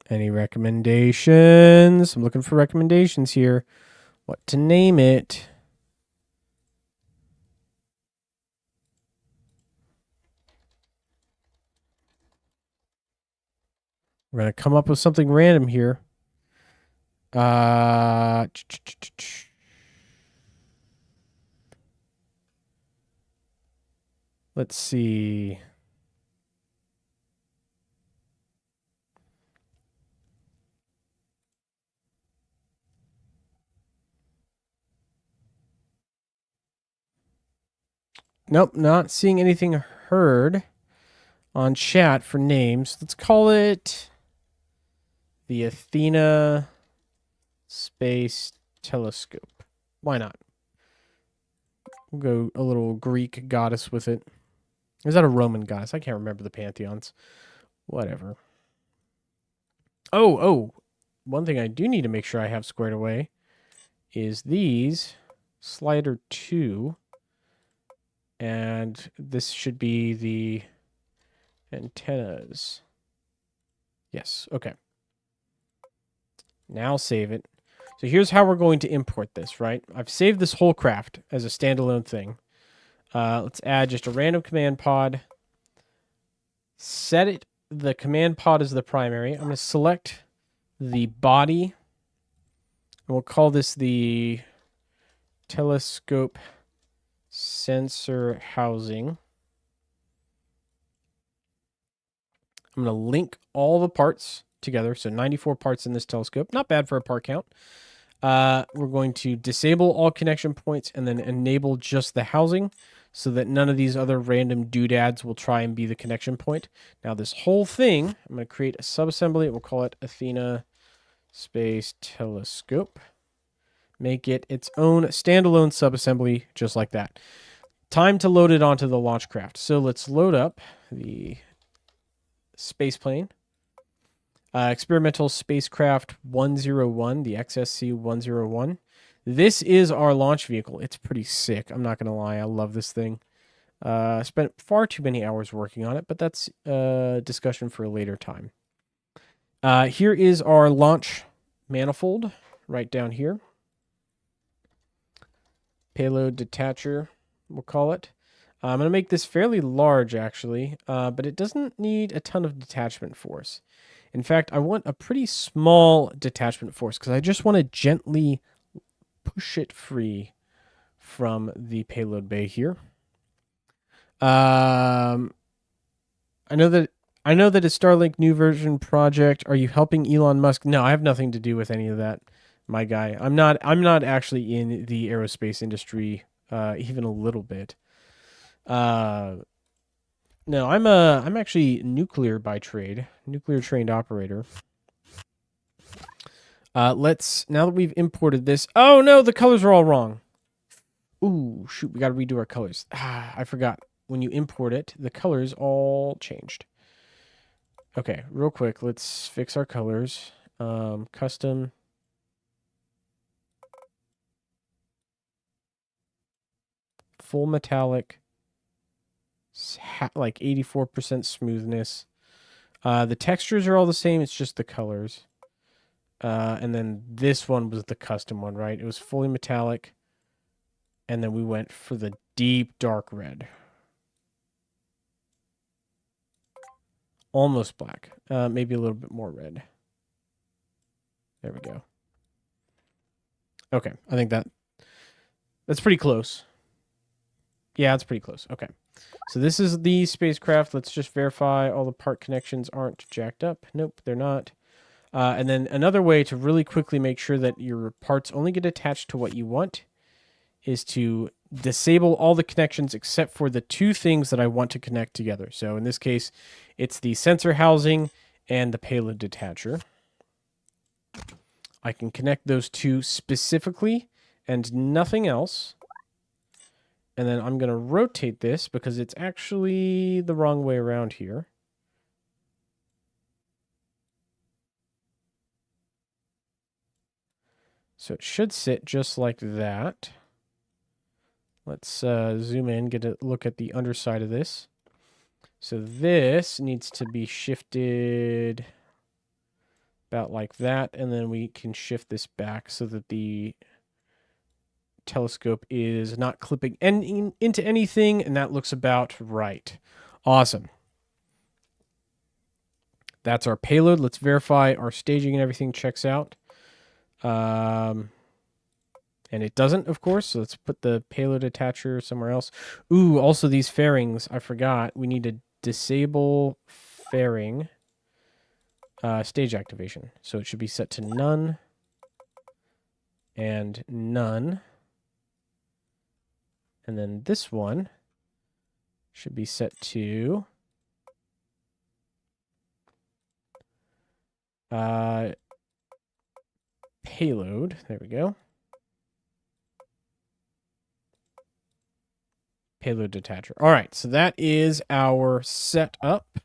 Any recommendations? I'm looking for recommendations here. What to name it? We're going to come up with something random here. Let's see. Nope, not seeing anything heard on chat for names. Let's call it the Athena Space Telescope. Why not? We'll go a little Greek goddess with it. Is that a Roman goddess? I can't remember the pantheons. Whatever. Oh. One thing I do need to make sure I have squared away is these. Slider 2. And this should be the antennas. Yes, okay. Now save it. So here's how we're going to import this, right? I've saved this whole craft as a standalone thing. Let's add just a random command pod. Set it, the command pod as the primary. I'm going to select the body. And we'll call this the telescope sensor housing. I'm going to link all the parts together. So 94 parts in this telescope. Not bad for a part count. We're going to disable all connection points and then enable just the housing so that none of these other random doodads will try and be the connection point. Now this whole thing, I'm going to create a subassembly. We'll call it Athena Space Telescope. Make it its own standalone subassembly just like that. Time to load it onto the launch craft. So let's load up the space plane. Experimental Spacecraft 101, the XSC 101. This is our launch vehicle. It's pretty sick. I'm not going to lie. I love this thing. Spent far too many hours working on it, but that's a discussion for a later time. Here is our launch manifold right down here. Payload detacher, we'll call it. I'm going to make this fairly large, actually, but it doesn't need a ton of detachment force. In fact, I want a pretty small detachment force because I just want to gently push it free from the payload bay here. I know that a Starlink new version project. Are you helping Elon Musk? No, I have nothing to do with any of that, my guy. I'm not actually in the aerospace industry even a little bit. No, I'm actually nuclear by trade, nuclear trained operator. Now that we've imported this. Oh no, the colors are all wrong. Ooh, shoot, we got to redo our colors. I forgot. When you import it, the colors all changed. Okay, real quick, let's fix our colors. Custom. Full metallic. Like 84% smoothness. The textures are all the same. It's just the colors. And then this one was the custom one, right? It was fully metallic. And then we went for the deep dark red. Almost black. Maybe a little bit more red. There we go. Okay, I think that's pretty close. Yeah, it's pretty close. Okay. So this is the spacecraft. Let's just verify all the part connections aren't jacked up. Nope, they're not. And then another way to really quickly make sure that your parts only get attached to what you want is to disable all the connections except for the two things that I want to connect together. So in this case, it's the sensor housing and the payload detacher. I can connect those two specifically and nothing else. And then I'm going to rotate this because it's actually the wrong way around here. So it should sit just like that. Let's zoom in, get a look at the underside of this. So this needs to be shifted about like that, and then we can shift this back so that the telescope is not clipping into anything, and that looks about right. Awesome. That's our payload. Let's verify our staging and everything checks out. And it doesn't, of course, so let's put the payload attacher somewhere else. Ooh, also these fairings, I forgot. We need to disable fairing stage activation. So it should be set to none and none. And then this one should be set to payload. There we go. Payload detacher. All right, so that is our setup.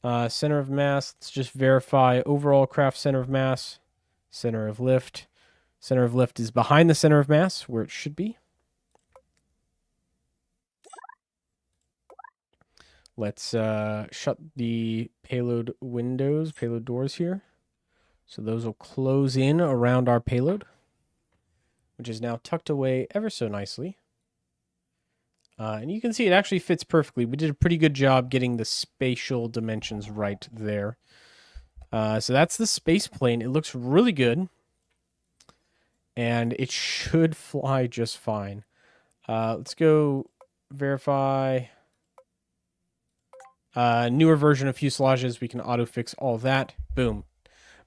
Center of mass. Let's just verify overall craft center of mass. Center of lift. Center of lift is behind the center of mass, where it should be. Let's shut the payload windows, payload doors here. So those will close in around our payload, which is now tucked away ever so nicely. And you can see it actually fits perfectly. We did a pretty good job getting the spatial dimensions right there. So that's the space plane. It looks really good. And it should fly just fine. Let's go verify. Newer version of fuselages. We can auto-fix all that. Boom.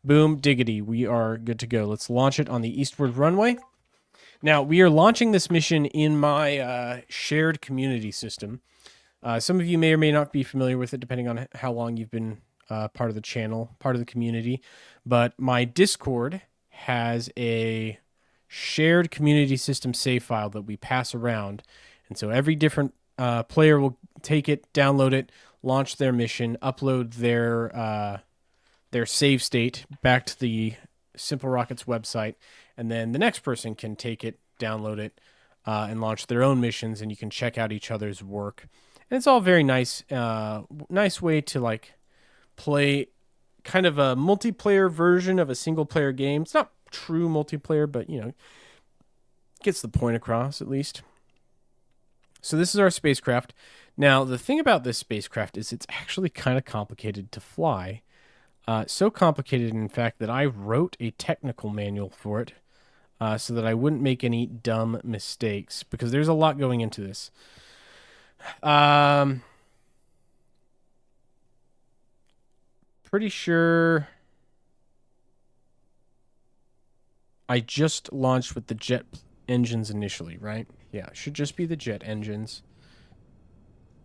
Boom, diggity. We are good to go. Let's launch it on the eastward runway. Now, we are launching this mission in my shared community system. Some of you may or may not be familiar with it, depending on how long you've been part of the channel, part of the community. But my Discord has a shared community system save file that we pass around. And so every different player will take it, download it, launch their mission, upload their save state back to the Simple Rockets website, and then the next person can take it, download it, and launch their own missions, and you can check out each other's work. And it's all very nice, nice way to like play kind of a multiplayer version of a single player game. It's not true multiplayer, but you know, gets the point across at least. So this is our spacecraft. Now, the thing about this spacecraft is it's actually kind of complicated to fly. So complicated, in fact, that I wrote a technical manual for it so that I wouldn't make any dumb mistakes, because there's a lot going into this. Pretty sure I just launched with the jet engines initially, right? Yeah, it should just be the jet engines.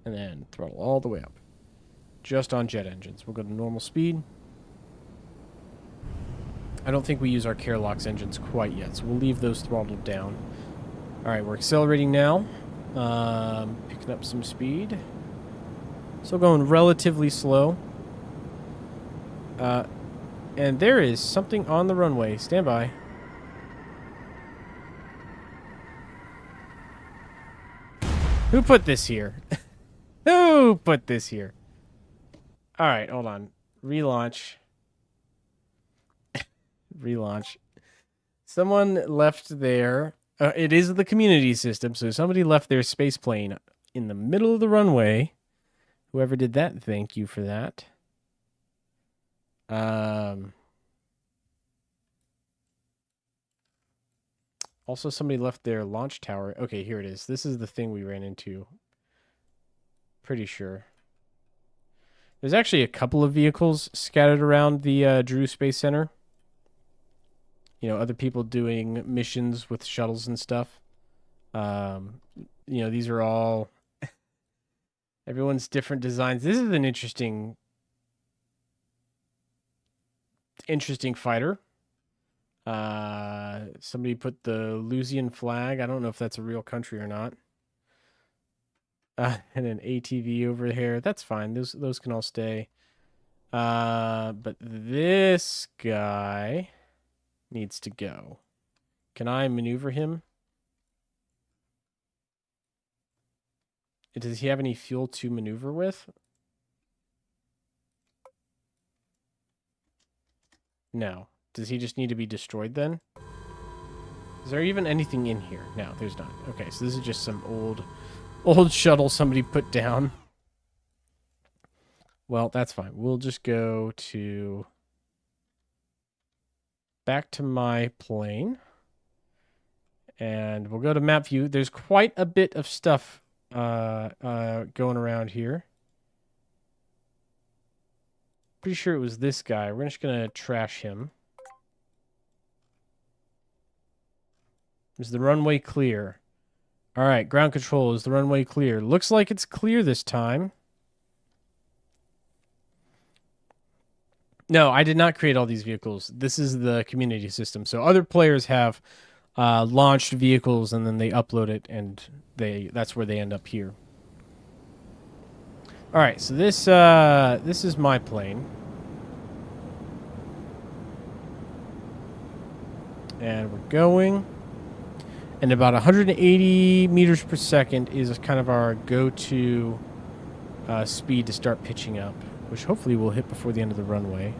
And then throttle all the way up. Just on jet engines. We'll go to normal speed. I don't think we use our Carlox engines quite yet, so we'll leave those throttled down. All right, we're accelerating now. Picking up some speed. Still going relatively slow. And there is something on the runway. Stand by. Who put this here? Who put this here? All right, hold on. Relaunch. Relaunch. Someone left their... it is the community system, so somebody left their space plane in the middle of the runway. Whoever did that, thank you for that. Also, somebody left their launch tower. Okay, here it is. This is the thing we ran into. Pretty sure. There's actually a couple of vehicles scattered around the Drew Space Center. You know, other people doing missions with shuttles and stuff. You know, these are all everyone's different designs. This is an interesting fighter. Somebody put the Lusian flag. I don't know if that's a real country or not. And an ATV over here. That's fine. Those can all stay. But this guy needs to go. Can I maneuver him? Does he have any fuel to maneuver with? No. Does he just need to be destroyed then? Is there even anything in here? No, there's not. Okay, so this is just some old shuttle somebody put down. Well, that's fine. We'll just go to back to my plane. And we'll go to map view. There's quite a bit of stuff going around here. Pretty sure it was this guy. We're just going to trash him. Is the runway clear? All right, ground control. Is the runway clear? Looks like it's clear this time. No, I did not create all these vehicles. This is the community system. So other players have launched vehicles and then they upload it, and that's where they end up here. All right, so this is my plane. And we're going. And about 180 meters per second is kind of our go-to speed to start pitching up, which hopefully we'll hit before the end of the runway.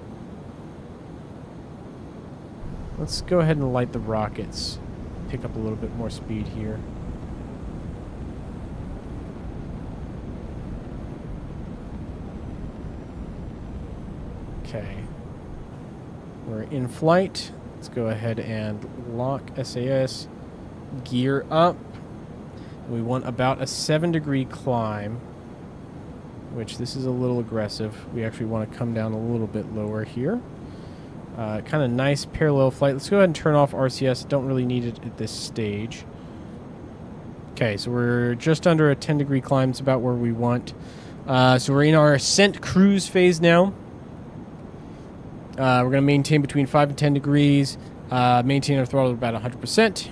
Let's go ahead and light the rockets. Pick up a little bit more speed here. Okay. We're in flight. Let's go ahead and lock SAS. Gear up. We want about a 7-degree climb, which this is a little aggressive. We actually want to come down a little bit lower here. Kind of nice parallel flight. Let's go ahead and turn off RCS. Don't really need it at this stage. Okay, so we're just under a 10-degree climb. It's about where we want. So we're in our ascent cruise phase now. We're going to maintain between 5 and 10 degrees. Maintain our throttle at about 100%.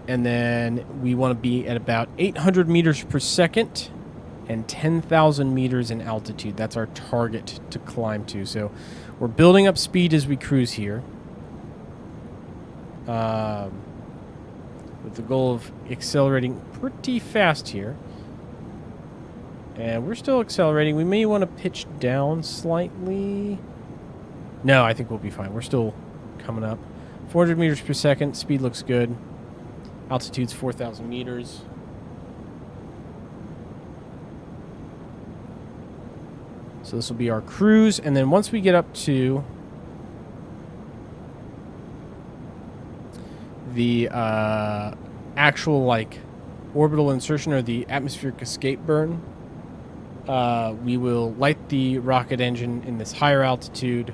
And then we want to be at about 800 meters per second and 10,000 meters in altitude. That's our target to climb to. So we're building up speed as we cruise here. With the goal of accelerating pretty fast here. And we're still accelerating. We may want to pitch down slightly. No, I think we'll be fine. We're still coming up. 400 meters per second. Speed looks good. Altitude's 4,000 meters. So this will be our cruise. And then once we get up to the actual like orbital insertion or the atmospheric escape burn, we will light the rocket engine in this higher altitude,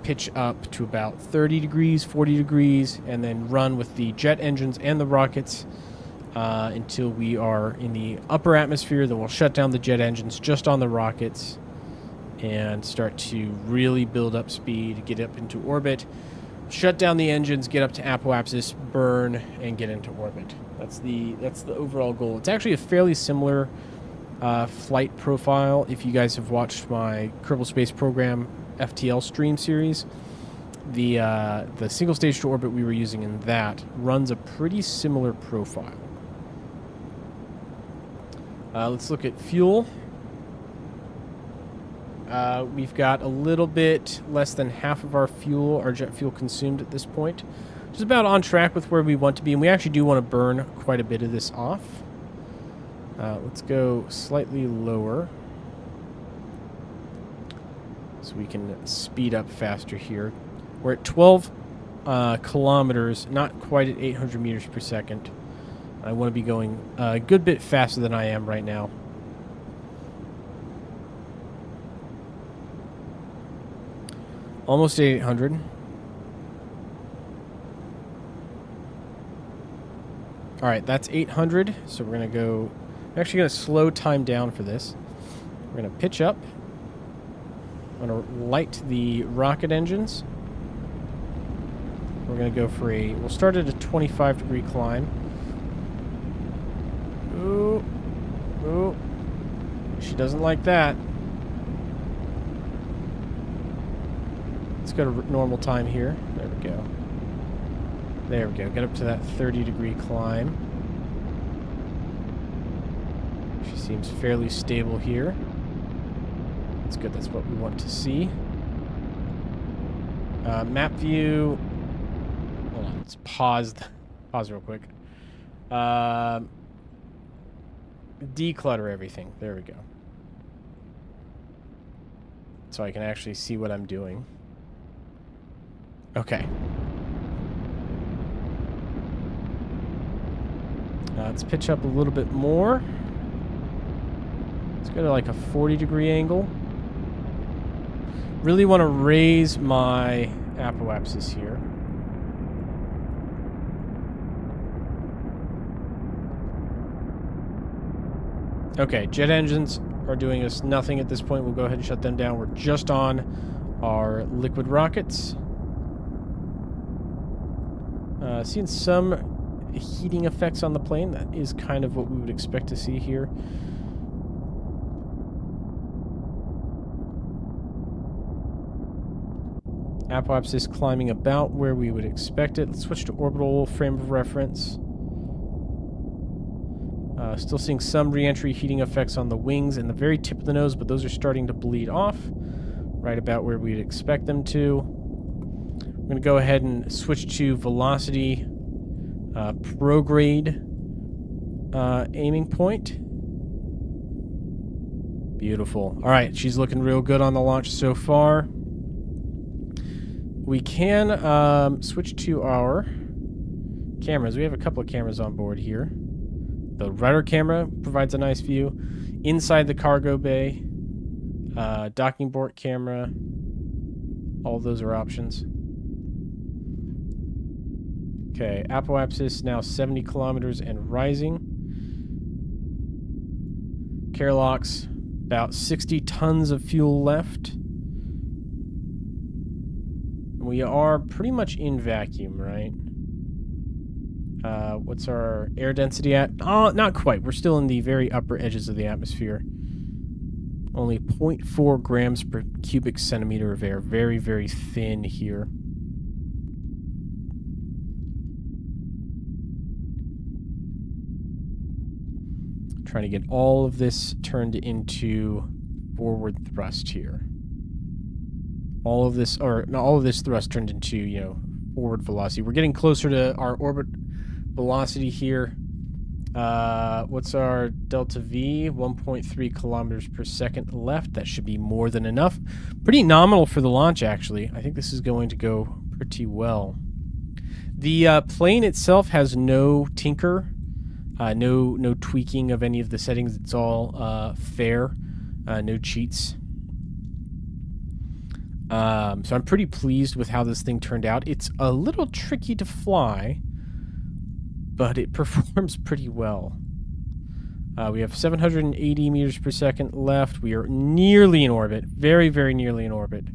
pitch up to about 30 degrees, 40 degrees, and then run with the jet engines and the rockets until we are in the upper atmosphere. Then we'll shut down the jet engines just on the rockets and start to really build up speed, get up into orbit, shut down the engines, get up to apoapsis, burn, and get into orbit. That's the overall goal. It's actually a fairly similar flight profile. If you guys have watched my Kerbal Space Program FTL stream series, the single stage to orbit we were using in that runs a pretty similar profile. Let's look at fuel. We've got a little bit less than half of our fuel, our jet fuel, consumed at this point, which is about on track with where we want to be, and we actually do want to burn quite a bit of this off. Let's go slightly lower so we can speed up faster here. We're at 12 kilometers, not quite at 800 meters per second. I want to be going a good bit faster than I am right now. Almost 800. All right, that's 800. So we're going to go... I'm actually going to slow time down for this. We're going to pitch up. I'm going to light the rocket engines. We're going to go for a... We'll start at a 25-degree climb. Ooh. Ooh. She doesn't like that. Let's go to normal time here. There we go. There we go. Get up to that 30-degree climb. She seems fairly stable here. That's good. That's what we want to see. Map view. Hold on. Let's pause. Pause real quick. Declutter everything. There we go. So I can actually see what I'm doing. Okay. Let's pitch up a little bit more. Let's go to like a 40-degree angle. Really want to raise my apoapsis here. Okay, jet engines are doing us nothing at this point. We'll go ahead and shut them down. We're just on our liquid rockets. Seeing some heating effects on the plane. That is kind of what we would expect to see here. Apoapsis climbing about where we would expect it. Let's switch to orbital frame of reference. Still seeing some re-entry heating effects on the wings and the very tip of the nose, but those are starting to bleed off right about where we'd expect them to. We're going to go ahead and switch to velocity prograde aiming point. Beautiful. All right, she's looking real good on the launch so far. We can switch to our cameras. We have a couple of cameras on board here. The rudder camera provides a nice view. Inside the cargo bay, docking port camera, all of those are options. Okay, apoapsis now 70 kilometers and rising. Carelocks, about 60 tons of fuel left. We are pretty much in vacuum, right? What's our air density at? Oh, not quite. We're still in the very upper edges of the atmosphere. Only 0.4 grams per cubic centimeter of air. Very, very thin here. Trying to get all of this turned into forward thrust here. All of this, or not all of this thrust turned into, you know, forward velocity. We're getting closer to our orbit velocity here. What's our delta V? 1.3 kilometers per second left. That should be more than enough. Pretty nominal for the launch, actually. I think this is going to go pretty well. The plane itself has no tinker, no tweaking of any of the settings. It's all fair, no cheats. So I'm pretty pleased with how this thing turned out. It's a little tricky to fly, but it performs pretty well. We have 780 meters per second left. We are nearly in orbit. Very, very nearly in orbit.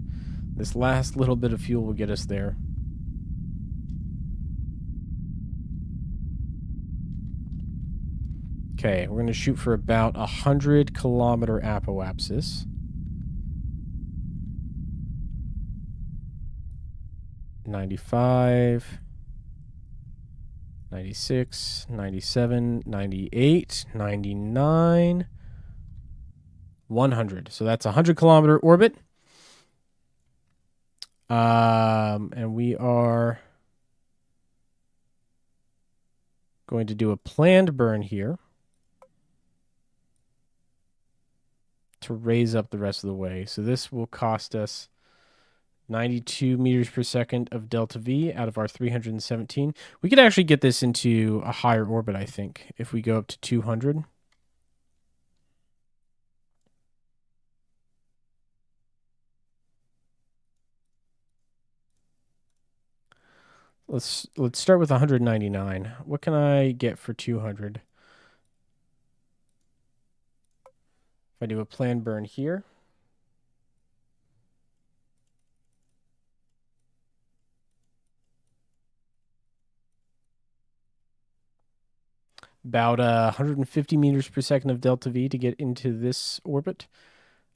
This last little bit of fuel will get us there. Okay, we're going to shoot for about 100 kilometer apoapsis. 95, 96, 97, 98, 99, 100. So that's a 100-kilometer orbit. And we are going to do a planned burn here to raise up the rest of the way. So this will cost us 92 meters per second of delta V out of our 317. We could actually get this into a higher orbit, I think, if we go up to 200. Let's start with 199. What can I get for 200? If I do a planned burn here. About 150 meters per second of delta V to get into this orbit.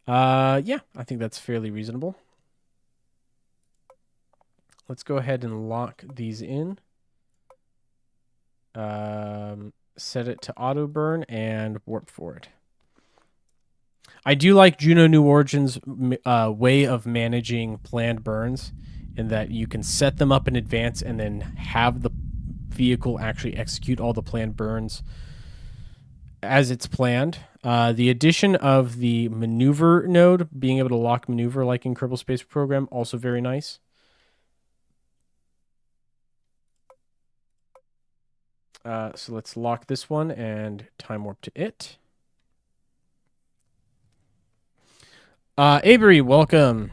Yeah, I think that's fairly reasonable. Let's go ahead and lock these in. Set it to auto burn and warp forward. I do like Juno New Origins' way of managing planned burns, in that you can set them up in advance and then have the vehicle actually execute all the planned burns as it's planned. The addition of the maneuver node, being able to lock maneuver like in Kerbal Space Program, also very nice. So let's lock this one and time warp to it. Avery, welcome.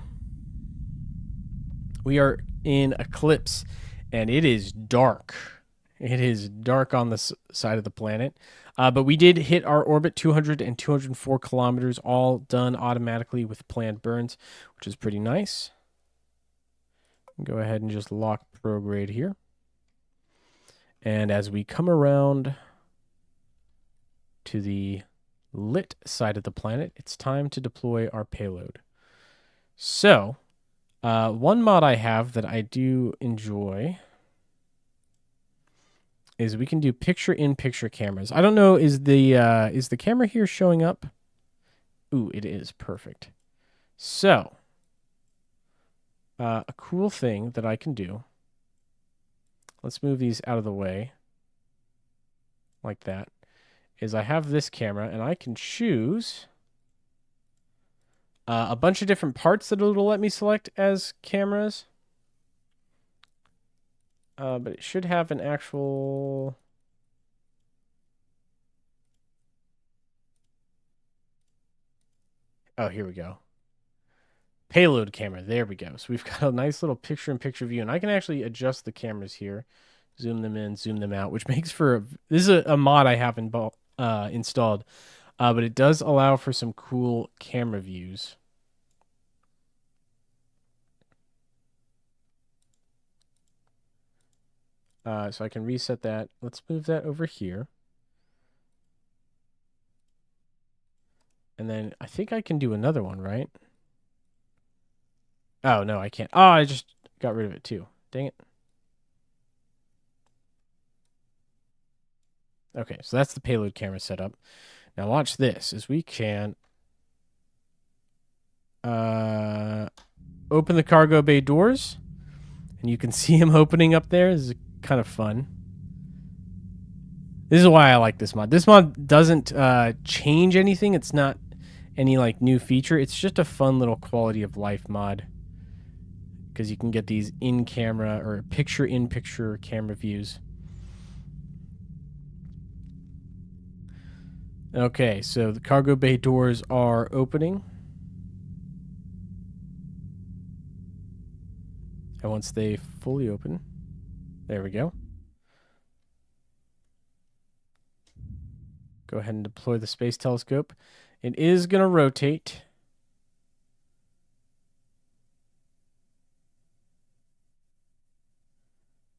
We are in Eclipse, and it is dark. It is dark on the side of the planet. But we did hit our orbit, 200 and 204 kilometers, all done automatically with planned burns, which is pretty nice. Go ahead and just lock prograde here. And as we come around to the lit side of the planet, it's time to deploy our payload. So, one mod I have that I do enjoy is we can do picture-in-picture cameras. I don't know, is the camera here showing up? Ooh, it is. Perfect. So, a cool thing that I can do, let's move these out of the way like that, is I have this camera, and I can choose a bunch of different parts that it'll let me select as cameras. But it should have an actual... Oh, here we go. Payload camera. There we go. So we've got a nice little picture-in-picture view, and I can actually adjust the cameras here. Zoom them in, zoom them out, which makes for... This is a mod I have installed, but it does allow for some cool camera views. So I can reset that. Let's move that over here. And then I think I can do another one, right? Oh, no, I can't. Oh, I just got rid of it too. Dang it. Okay, so that's the payload camera setup. Now watch this, as we can open the cargo bay doors, and you can see him opening up there. This is kind of fun. This is why I like this mod. This mod doesn't change anything. It's not any like new feature. It's just a fun little quality of life mod, because you can get these in-camera or picture-in-picture camera views. Okay, so the cargo bay doors are opening. And once they fully open, there we go. Go ahead and deploy the space telescope. It is going to rotate.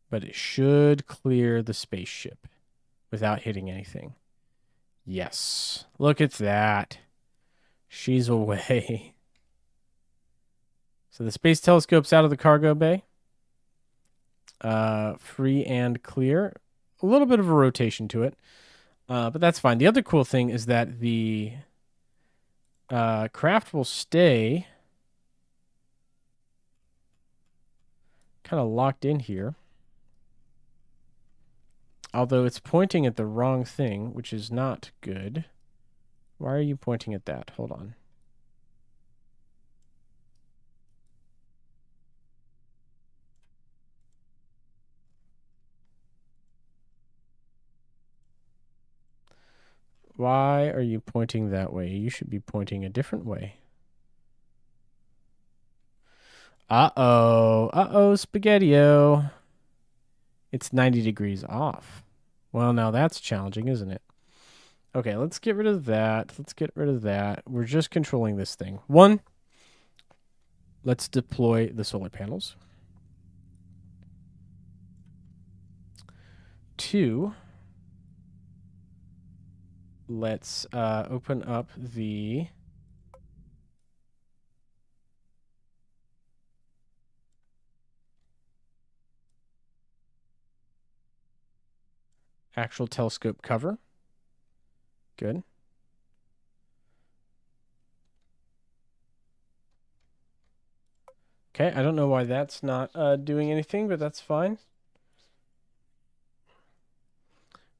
But it should clear the spaceship without hitting anything. Yes. Look at that. She's away. So the space telescope's out of the cargo bay. Free and clear. A little bit of a rotation to it. But that's fine. The other cool thing is that the craft will stay kind of locked in here. Although it's pointing at the wrong thing, which is not good. Why are you pointing at that? Hold on. Why are you pointing that way? You should be pointing a different way. Uh-oh. Uh-oh, Spaghetti-O. It's 90 degrees off. Well, now that's challenging, isn't it? Okay, let's get rid of that. Let's get rid of that. We're just controlling this thing. 1, let's deploy the solar panels. 2, let's open up the actual telescope cover. Good. Okay, I don't know why that's not doing anything, but that's fine.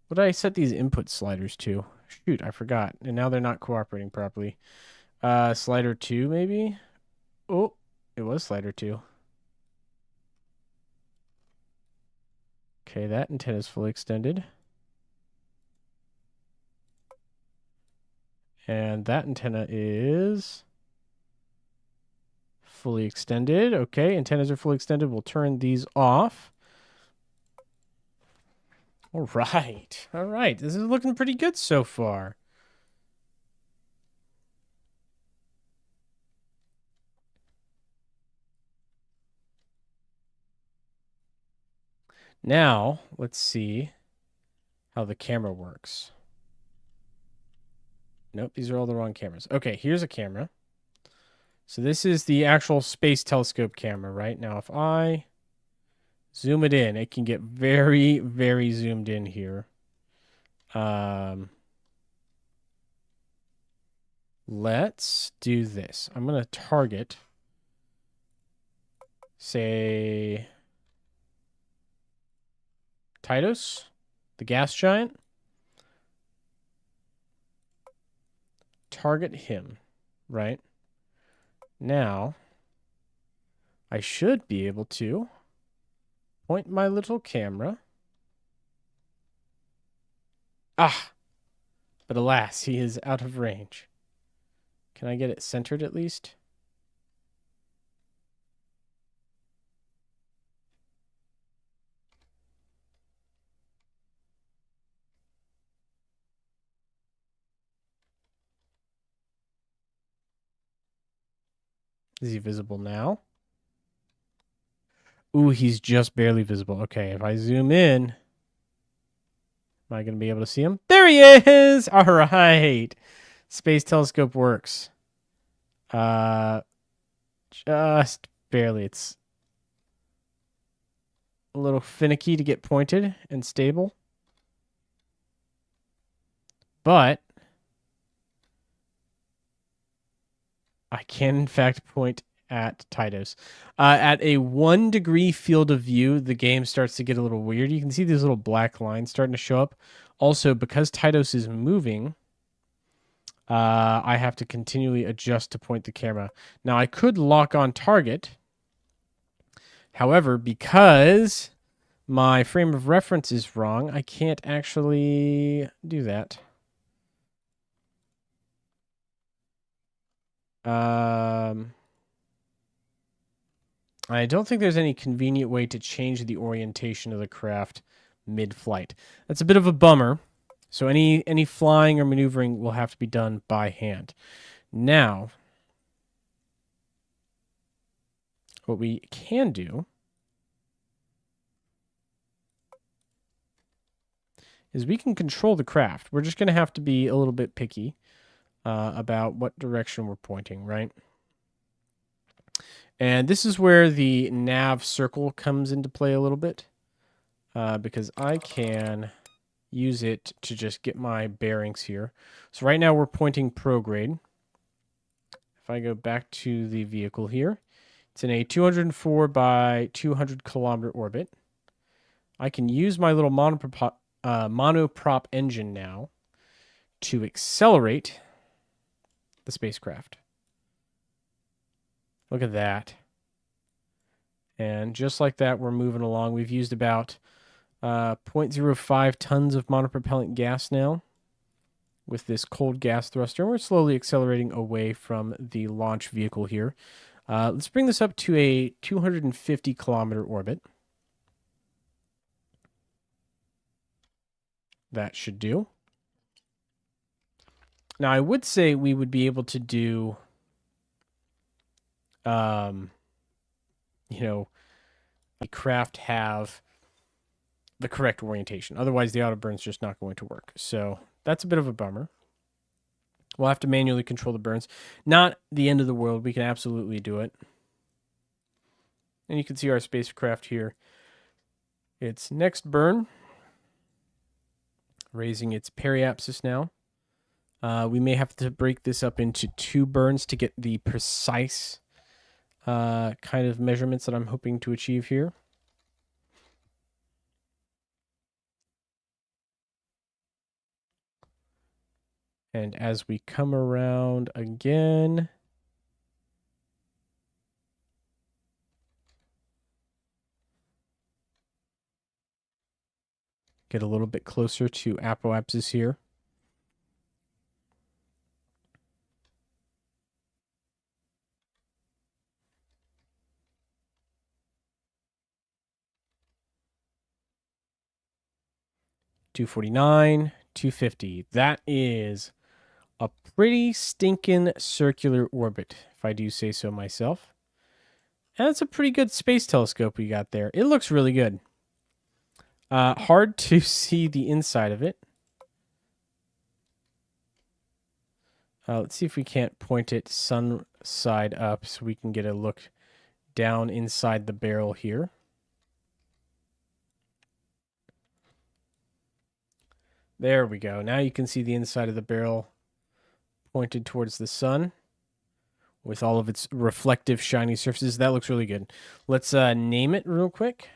What did I set these input sliders to? Shoot, I forgot. And now they're not cooperating properly. Slider 2, maybe? Oh, it was slider 2. Okay, that antenna is fully extended. And that antenna is fully extended. Okay, antennas are fully extended. We'll turn these off. All right. All right. This is looking pretty good so far. Now, let's see how the camera works. Nope, these are all the wrong cameras. Okay, here's a camera. So this is the actual space telescope camera, right? Now, if I zoom it in, it can get very, very zoomed in here. Let's do this. I'm going to target, say, Titus, the gas giant. Target him, right? Now, I should be able to point my little camera. Ah! But alas, he is out of range. Can I get it centered at least? Is he visible now? Ooh, he's just barely visible. Okay, if I zoom in, am I going to be able to see him? There he is! All right. Space telescope works. Just barely. It's a little finicky to get pointed and stable. But I can, in fact, point at Titus. At a 1 degree field of view, the game starts to get a little weird. You can see these little black lines starting to show up. Also, because Titus is moving, I have to continually adjust to point the camera. Now, I could lock on target. However, because my frame of reference is wrong, I can't actually do that. I don't think there's any convenient way to change the orientation of the craft mid-flight. That's a bit of a bummer. So any flying or maneuvering will have to be done by hand. Now, what we can do is we can control the craft. We're just going to have to be a little bit picky about what direction we're pointing, right? And this is where the nav circle comes into play a little bit, because I can use it to just get my bearings here. So right now we're pointing prograde. If I go back to the vehicle here, it's in a 204 by 200 kilometer orbit. I can use my little monoprop engine now to accelerate the spacecraft. Look at that. And just like that, we're moving along. We've used about 0.05 tons of monopropellant gas now. with this cold gas thruster. And we're slowly accelerating away from the launch vehicle here. Let's bring this up to a 250 kilometer orbit. That should do. Now, I would say we would be able to do, you know, the craft have the correct orientation. Otherwise, the auto burn's just not going to work. So that's a bit of a bummer. We'll have to manually control the burns. Not the end of the world. We can absolutely do it. And you can see our spacecraft here. Its next burn, raising its periapsis now. We may have to break this up into 2 burns to get the precise kind of measurements that I'm hoping to achieve here. And as we come around again, get a little bit closer to apoapsis here. $249, $250. That is a pretty stinking circular orbit, if I do say so myself. And that's a pretty good space telescope we got there. It looks really good. Hard to see the inside of it. Let's see if we can't point it sun side up so we can get a look down inside the barrel here. There we go. Now you can see the inside of the barrel pointed towards the sun with all of its reflective shiny surfaces. That looks really good. Let's name it real quick.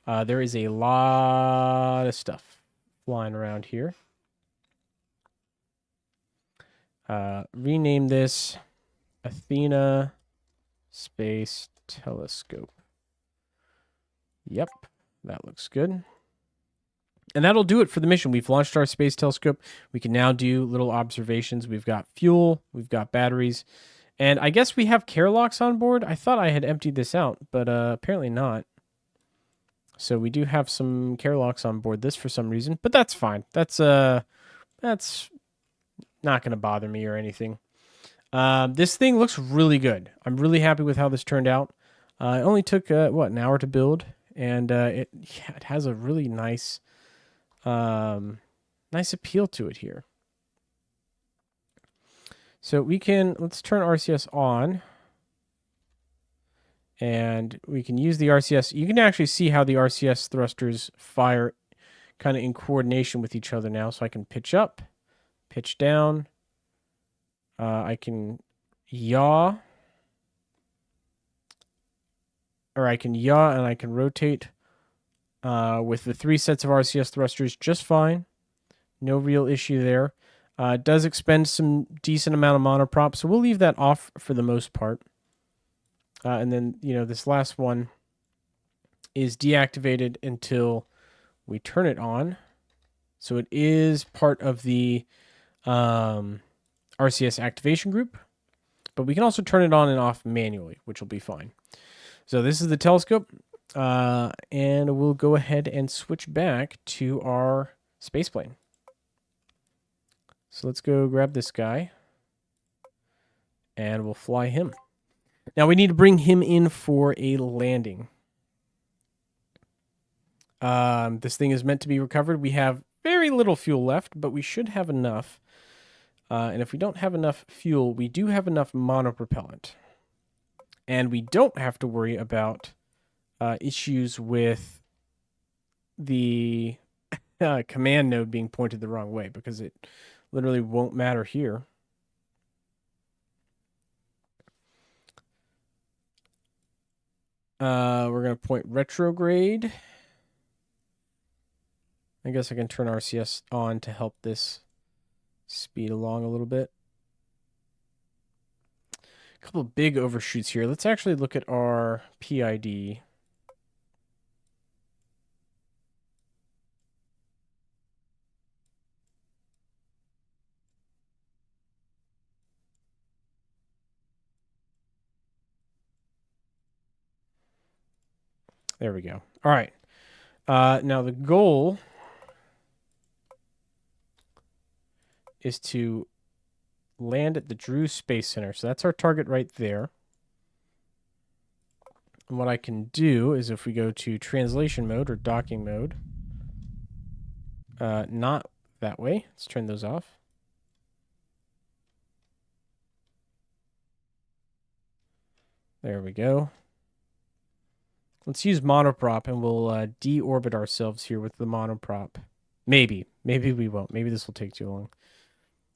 There is a lot of stuff flying around here. Rename this Athena Space Telescope. Yep, that looks good. And that'll do it for the mission. We've launched our space telescope. We can now do little observations. We've got fuel, we've got batteries, and I guess we have care locks on board. I thought I had emptied this out, but apparently not. So we do have some care locks on board this for some reason, but that's fine. That's not going to bother me or anything. This thing looks really good. I'm really happy with how this turned out. It only took an hour to build, and it has a really nice nice appeal to it here. So let's turn RCS on, and we can use the RCS. You can actually see how the RCS thrusters fire kind of in coordination with each other now. So I can pitch up, pitch down. I can yaw, or I can yaw and I can rotate with the 3 sets of RCS thrusters just fine. No real issue there. It does expend some decent amount of monoprop, so we'll leave that off for the most part. And then, this last one is deactivated until we turn it on. So it is part of the RCS activation group, but we can also turn it on and off manually, which will be fine. So this is the telescope, and we'll go ahead and switch back to our spaceplane. So let's go grab this guy, and we'll fly him. Now we need to bring him in for a landing. This thing is meant to be recovered. We have very little fuel left, but we should have enough. And if we don't have enough fuel, we do have enough monopropellant. And we don't have to worry about issues with the command node being pointed the wrong way, because it literally won't matter here. We're going to point retrograde. I guess I can turn RCS on to help this speed along a little bit. A couple of big overshoots here. Let's actually look at our PID. There we go. All right. Now the goal is to land at the Drew Space Center. So that's our target right there. And what I can do is if we go to translation mode or docking mode, not that way. Let's turn those off. There we go. Let's use monoprop and we'll deorbit ourselves here with the monoprop. Maybe. Maybe we won't. Maybe this will take too long.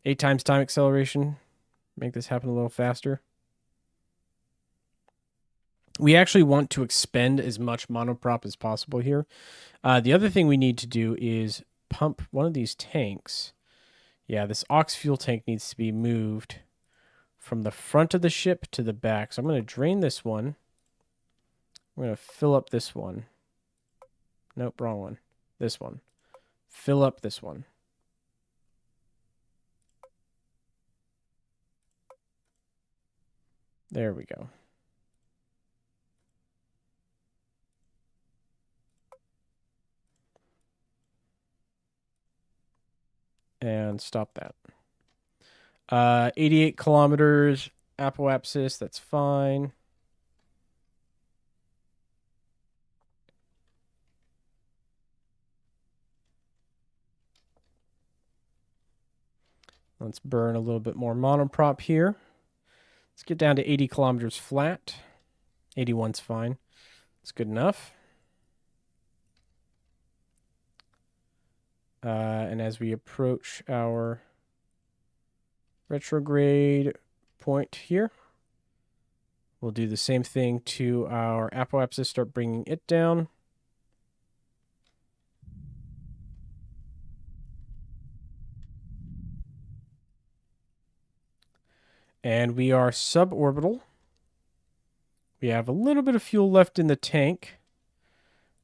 8 times time acceleration. Make this happen a little faster. We actually want to expend as much monoprop as possible here. The other thing we need to do is pump one of these tanks. Yeah, this ox fuel tank needs to be moved from the front of the ship to the back. So I'm going to drain this one. I'm going to fill up this one. Nope, wrong one. This one. Fill up this one. There we go. And stop that. 88 kilometers, apoapsis, that's fine. Let's burn a little bit more monoprop here. Let's get down to 80 kilometers flat. 81's fine. It's good enough. And as we approach our retrograde point here, we'll do the same thing to our apoapsis, start bringing it down. And we are suborbital. We have a little bit of fuel left in the tank,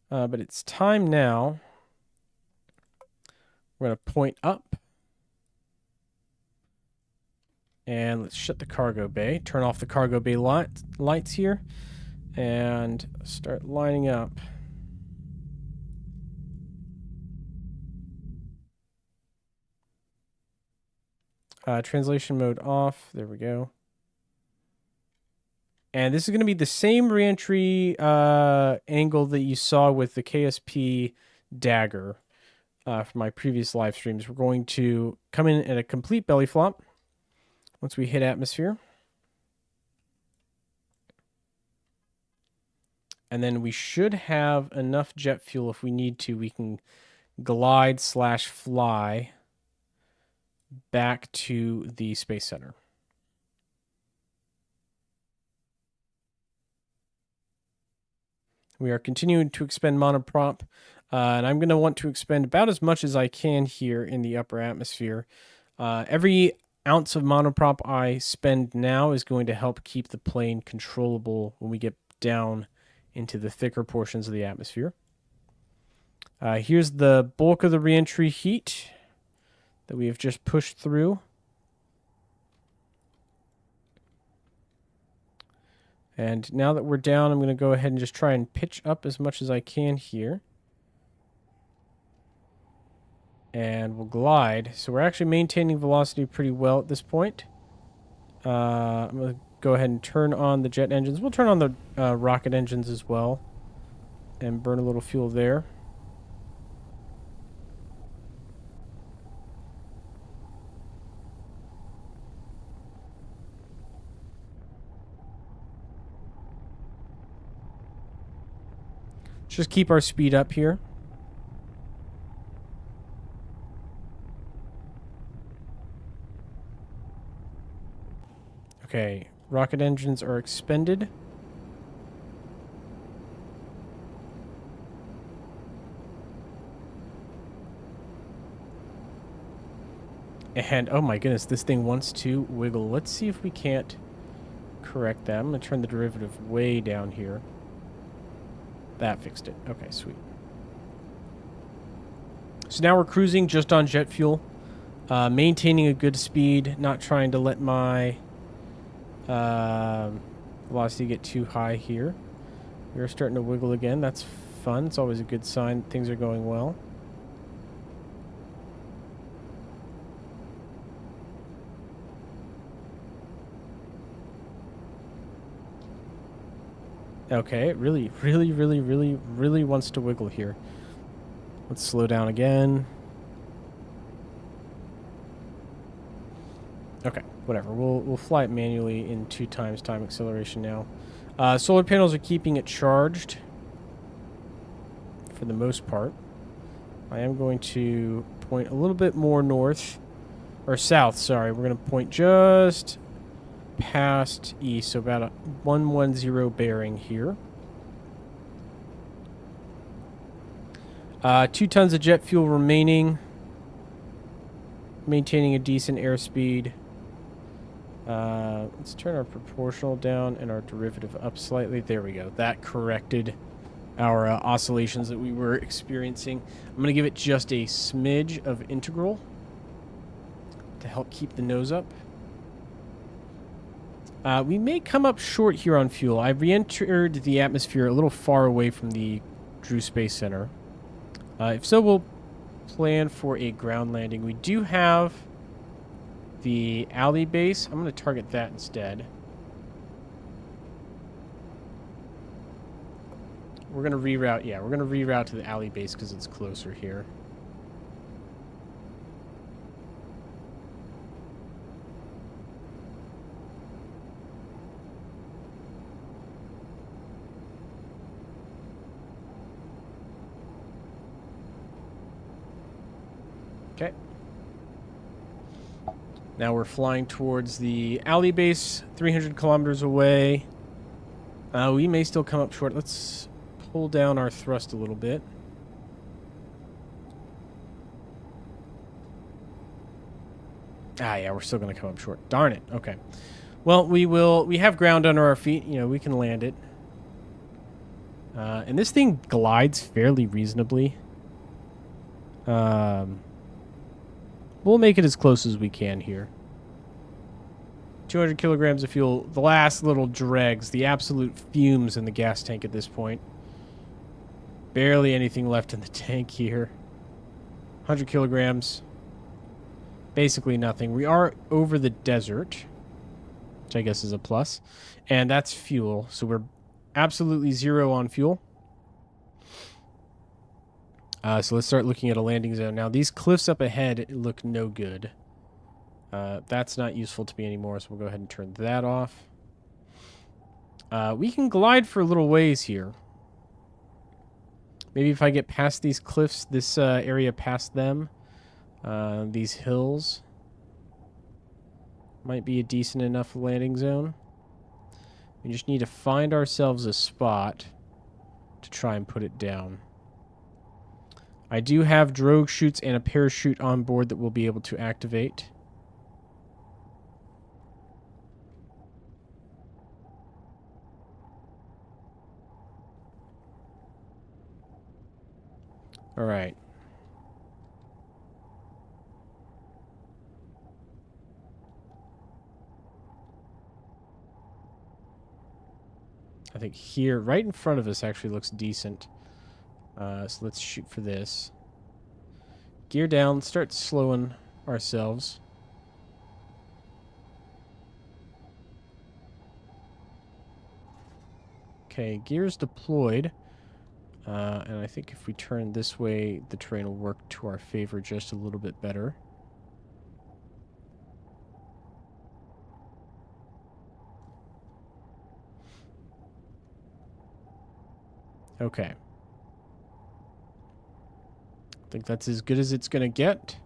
but it's time now. We're going to point up. And let's shut the cargo bay. Turn off the cargo bay lights here. And start lining up. Translation mode off. There we go. And this is going to be the same reentry angle that you saw with the KSP dagger from my previous live streams. We're going to come in at a complete belly flop once we hit atmosphere. And then we should have enough jet fuel if we need to. We can glide/fly back to the Space Center. We are continuing to expend monoprop, and I'm going to want to expend about as much as I can here in the upper atmosphere. Every ounce of monoprop I spend now is going to help keep the plane controllable when we get down into the thicker portions of the atmosphere. Here's the bulk of the reentry heat that we have just pushed through. And now that we're down, I'm going to go ahead and just try and pitch up as much as I can here. And we'll glide. So we're actually maintaining velocity pretty well at this point. I'm going to go ahead and turn on the jet engines. We'll turn on the rocket engines as well. And burn a little fuel there. Just keep our speed up here. Okay, rocket engines are expended. And, oh my goodness, this thing wants to wiggle. Let's see if we can't correct that. I'm going to turn the derivative way down here. That fixed it. Okay, sweet. So now we're cruising just on jet fuel. Maintaining a good speed, not trying to let my velocity get too high here. We're starting to wiggle again. That's fun. It's always a good sign things are going well. Okay, it really, really, really, really, really wants to wiggle here. Let's slow down again. Okay, whatever. We'll fly it manually in 2 times time acceleration now. Solar panels are keeping it charged for the most part. I am going to point a little bit more north, or south, sorry. We're going to point just past east, so about a 110 bearing here. 2 tons of jet fuel remaining. Maintaining a decent airspeed. Let's turn our proportional down and our derivative up slightly. There we go. That corrected our oscillations that we were experiencing. I'm going to give it just a smidge of integral to help keep the nose up. We may come up short here on fuel. I re-entered the atmosphere a little far away from the Drew Space Center. If so, we'll plan for a ground landing. We do have the alley base. I'm going to target that instead. We're going to reroute. Yeah, we're going to reroute to the alley base because it's closer here. Okay. Now we're flying towards the alley base, 300 kilometers away. We may still come up short. Let's pull down our thrust a little bit. Yeah, we're still going to come up short. Darn it. Okay. Well, we have ground under our feet. You know, we can land it. And this thing glides fairly reasonably. We'll make it as close as we can here. 200 kilograms of fuel. The last little dregs. The absolute fumes in the gas tank at this point. Barely anything left in the tank here. 100 kilograms. Basically nothing. We are over the desert, which I guess is a plus. And that's fuel. So we're absolutely zero on fuel. So let's start looking at a landing zone. Now, these cliffs up ahead look no good. That's not useful to me anymore, so we'll go ahead and turn that off. We can glide for a little ways here. Maybe if I get past these cliffs, this area past them, these hills, might be a decent enough landing zone. We just need to find ourselves a spot to try and put it down. I do have drogue chutes and a parachute on board that we'll be able to activate. All right. I think here, right in front of us, actually looks decent. So let's shoot for this. Gear down, start slowing ourselves. Okay, gears deployed. And I think if we turn this way, the terrain will work to our favor just a little bit better. Okay. I think that's as good as it's going to get.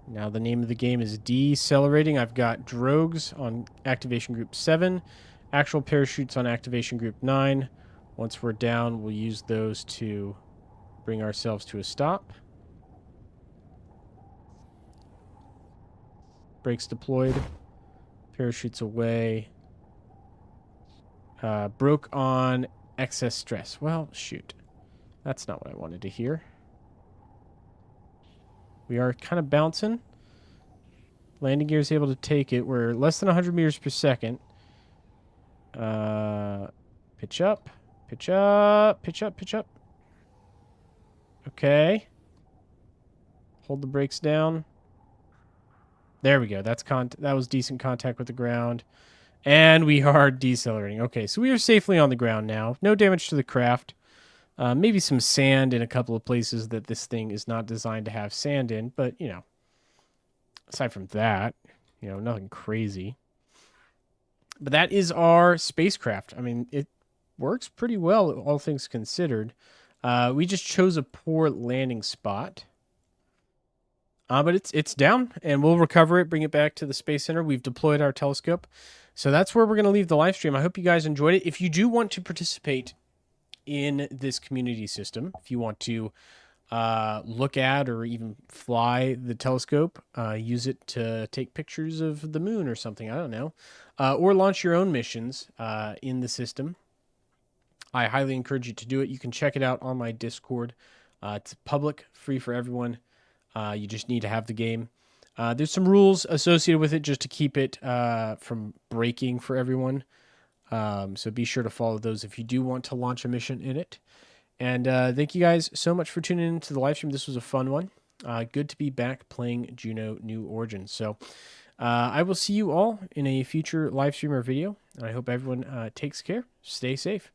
Now the name of the game is decelerating. I've got drogues on activation group 7, actual parachutes on activation group 9. Once we're down, we'll use those to bring ourselves to a stop. Brakes deployed. Parachutes away. Broke on excess stress. Well, shoot. That's not what I wanted to hear. We are kind of bouncing. Landing gear is able to take it. We're less than 100 meters per second. Pitch up. Pitch up. Pitch up. Pitch up. Okay. Hold the brakes down. There we go. That was decent contact with the ground. And we are decelerating. Okay, so we are safely on the ground now. No damage to the craft. Maybe some sand in a couple of places that this thing is not designed to have sand in. But, you know, aside from that, you know, nothing crazy. But that is our spacecraft. I mean, it works pretty well, all things considered. We just chose a poor landing spot. But it's down, and we'll recover it, bring it back to the Space Center. We've deployed our telescope. So that's where we're going to leave the live stream. I hope you guys enjoyed it. If you do want to participate in this community system, if you want to look at or even fly the telescope, use it to take pictures of the moon or something, I don't know, or launch your own missions in the system, I highly encourage you to do it. You can check it out on my Discord. It's public, free for everyone. You just need to have the game. There's some rules associated with it just to keep it from breaking for everyone. So be sure to follow those if you do want to launch a mission in it. And thank you guys so much for tuning into the live stream. This was a fun one. Good to be back playing Juno New Origins. So I will see you all in a future live stream or video. And I hope everyone takes care. Stay safe.